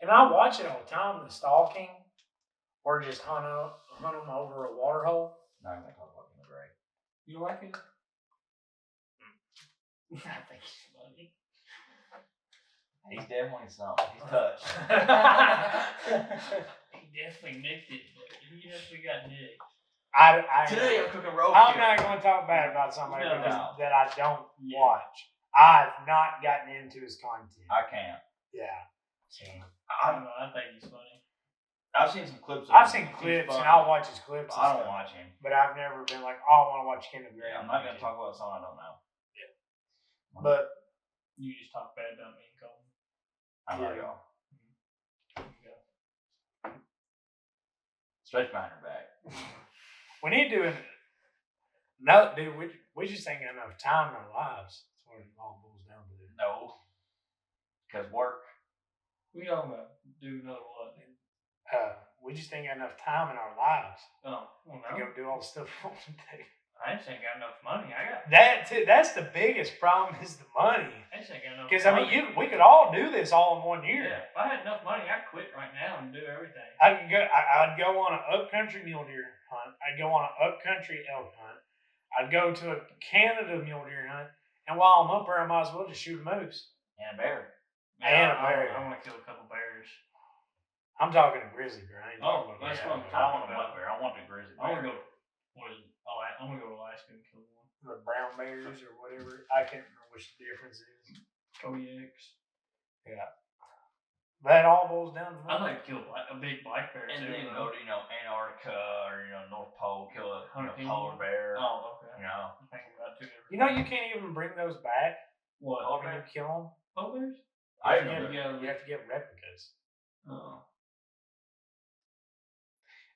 and I watch it all the time. The stalking, or just hunt them over a water hole. No, I'm gonna talk about King Gray. You like it? I think it's funny. He's definitely something. He's touched. He definitely nicked it. He definitely got nicked. Today I'm cooking roast. I'm not going to talk bad about somebody No. that I don't watch. I've not gotten into his content. I can't. Yeah. So, I don't know. I think he's funny. I've seen some clips. I've seen clips and I'll watch his clips. I don't watch him. But I've never been like, oh, I want to watch Kingdom Gray. Yeah, I'm not going to talk about something I don't know. Yeah. But you just talk bad about me and Colton. I'm not y'all. Yeah. Especially behind her back. we need to do it. No, dude, we just ain't got enough time in our lives. That's what it all boils down to. No. Because work. We don't do another what? We just ain't got enough time in our lives Oh, well, to go do all the stuff we want to do. I just ain't got enough money. That's the biggest problem is the money. I just ain't got enough. Because I mean, we could all do this all in 1 year. Yeah, if I had enough money, I'd quit right now and do everything. I'd go on an upcountry mule deer hunt. I'd go on an upcountry elk hunt. I'd go to a Canada mule deer hunt, and while I'm up there, I might as well just shoot a moose And a bear. and a bear. I want to kill a couple bears. I'm talking a grizzly bear. I ain't talking about that's a what I'm bear. I don't want a buck bear. I want the grizzly bear. I want to go. I'm gonna go to Alaska and kill one. The brown bears or whatever. I can't remember which the difference is. Kodiaks. Yeah. That all boils down to I'd like to kill a big black bear And too. then go to Antarctica or North Pole, kill a polar Penguin? bear. Oh, okay. I'm thinking about two different. You know, you can't even bring those back What? when you kill them. Polar bears? You have to get replicas. Oh.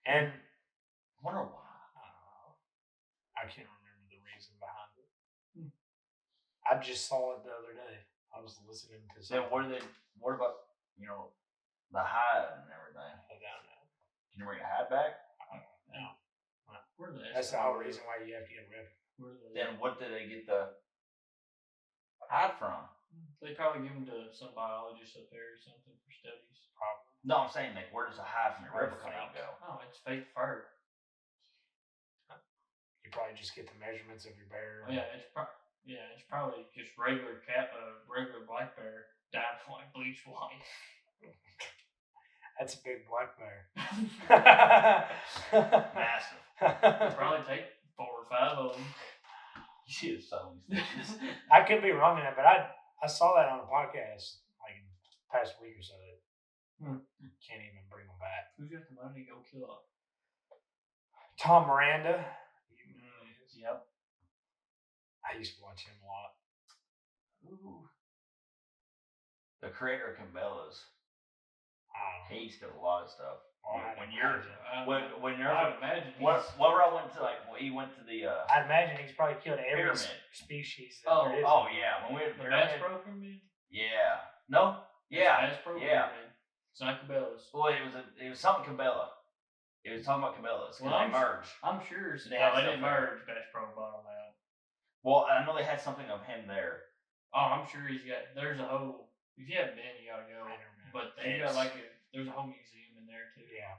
And I wonder why. I can't remember the reason behind it. I just saw it the other day. I was listening to something. Then what about, the hide and everything? I don't know. Can you bring a hide back? No. That's the whole reason why you have to get rid of it. Then what did they get the hide from? They probably give them to some biologist up there or something for studies. Probably. No, I'm saying, like, where does the hide from your replica go? Oh, it's fake fur. You probably just get the measurements of your bear. Oh, yeah, it's probably just regular black bear dyed like bleach white. That's a big black bear. Massive. Probably take 4 or 5 of them. You see the so many stitches. I could be wrong in that, but I saw that on a podcast like in the past week or so. You can't even bring them back. Who's got the money to go kill them? Tom Miranda. Yep. I used to watch him a lot. Ooh. The creator of Cabela's. He killed a lot of stuff. I would imagine. Whenever I went to he went to the. I'd imagine he's probably killed every pyramid species. That there is. Yeah, when we had the Bass Pro Pyramid. Yeah. No. Yeah. Bass Pro Pyramid. It's not Cabela's. Well, it was something Cabela. It was talking about Cabela's. Well, they merged. I'm sure they didn't merge. Bass Pro bought them out. Well, I know they had something of him there. Oh, I'm sure he's got. There's a whole. If you haven't been, you gotta go. But they got there's a whole museum in there too. Yeah,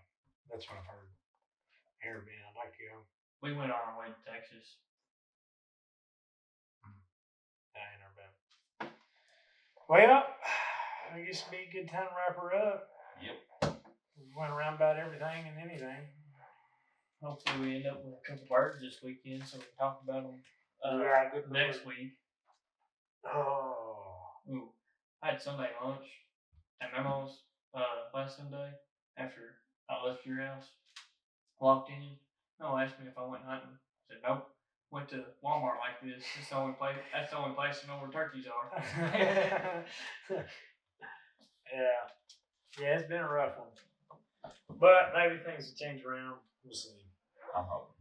that's what I've heard. Never been. I'd like to go. We went on our way to Texas. I ain't never been. Well, I guess it'd be a good time to wrap her up. Yep. We went around about everything and anything. Hopefully we end up with a couple birds this weekend so we can talk about them next week. Oh. Ooh. I had Sunday lunch at Memo's last Sunday after I left your house. Walked in. Mel asked me if I went hunting. I said nope. Went to Walmart like this. That's the only place I know where turkeys are. Yeah, it's been a rough one. But maybe things will change around. We'll see. I'm hoping.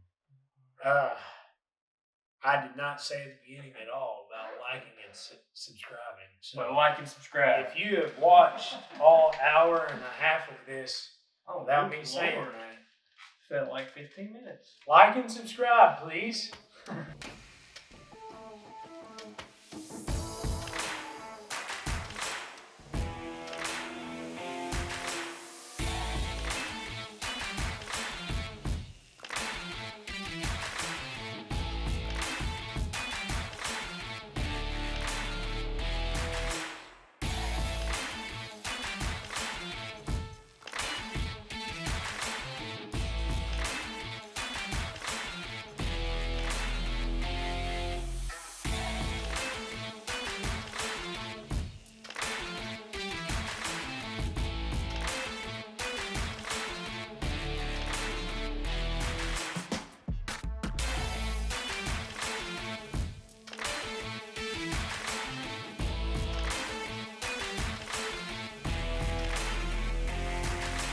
I did not say at the beginning at all about liking and subscribing. So like and subscribe. if you have watched all hour and a half of this Oh, without good me saying Lord. that. Felt like 15 minutes. Like and subscribe, please.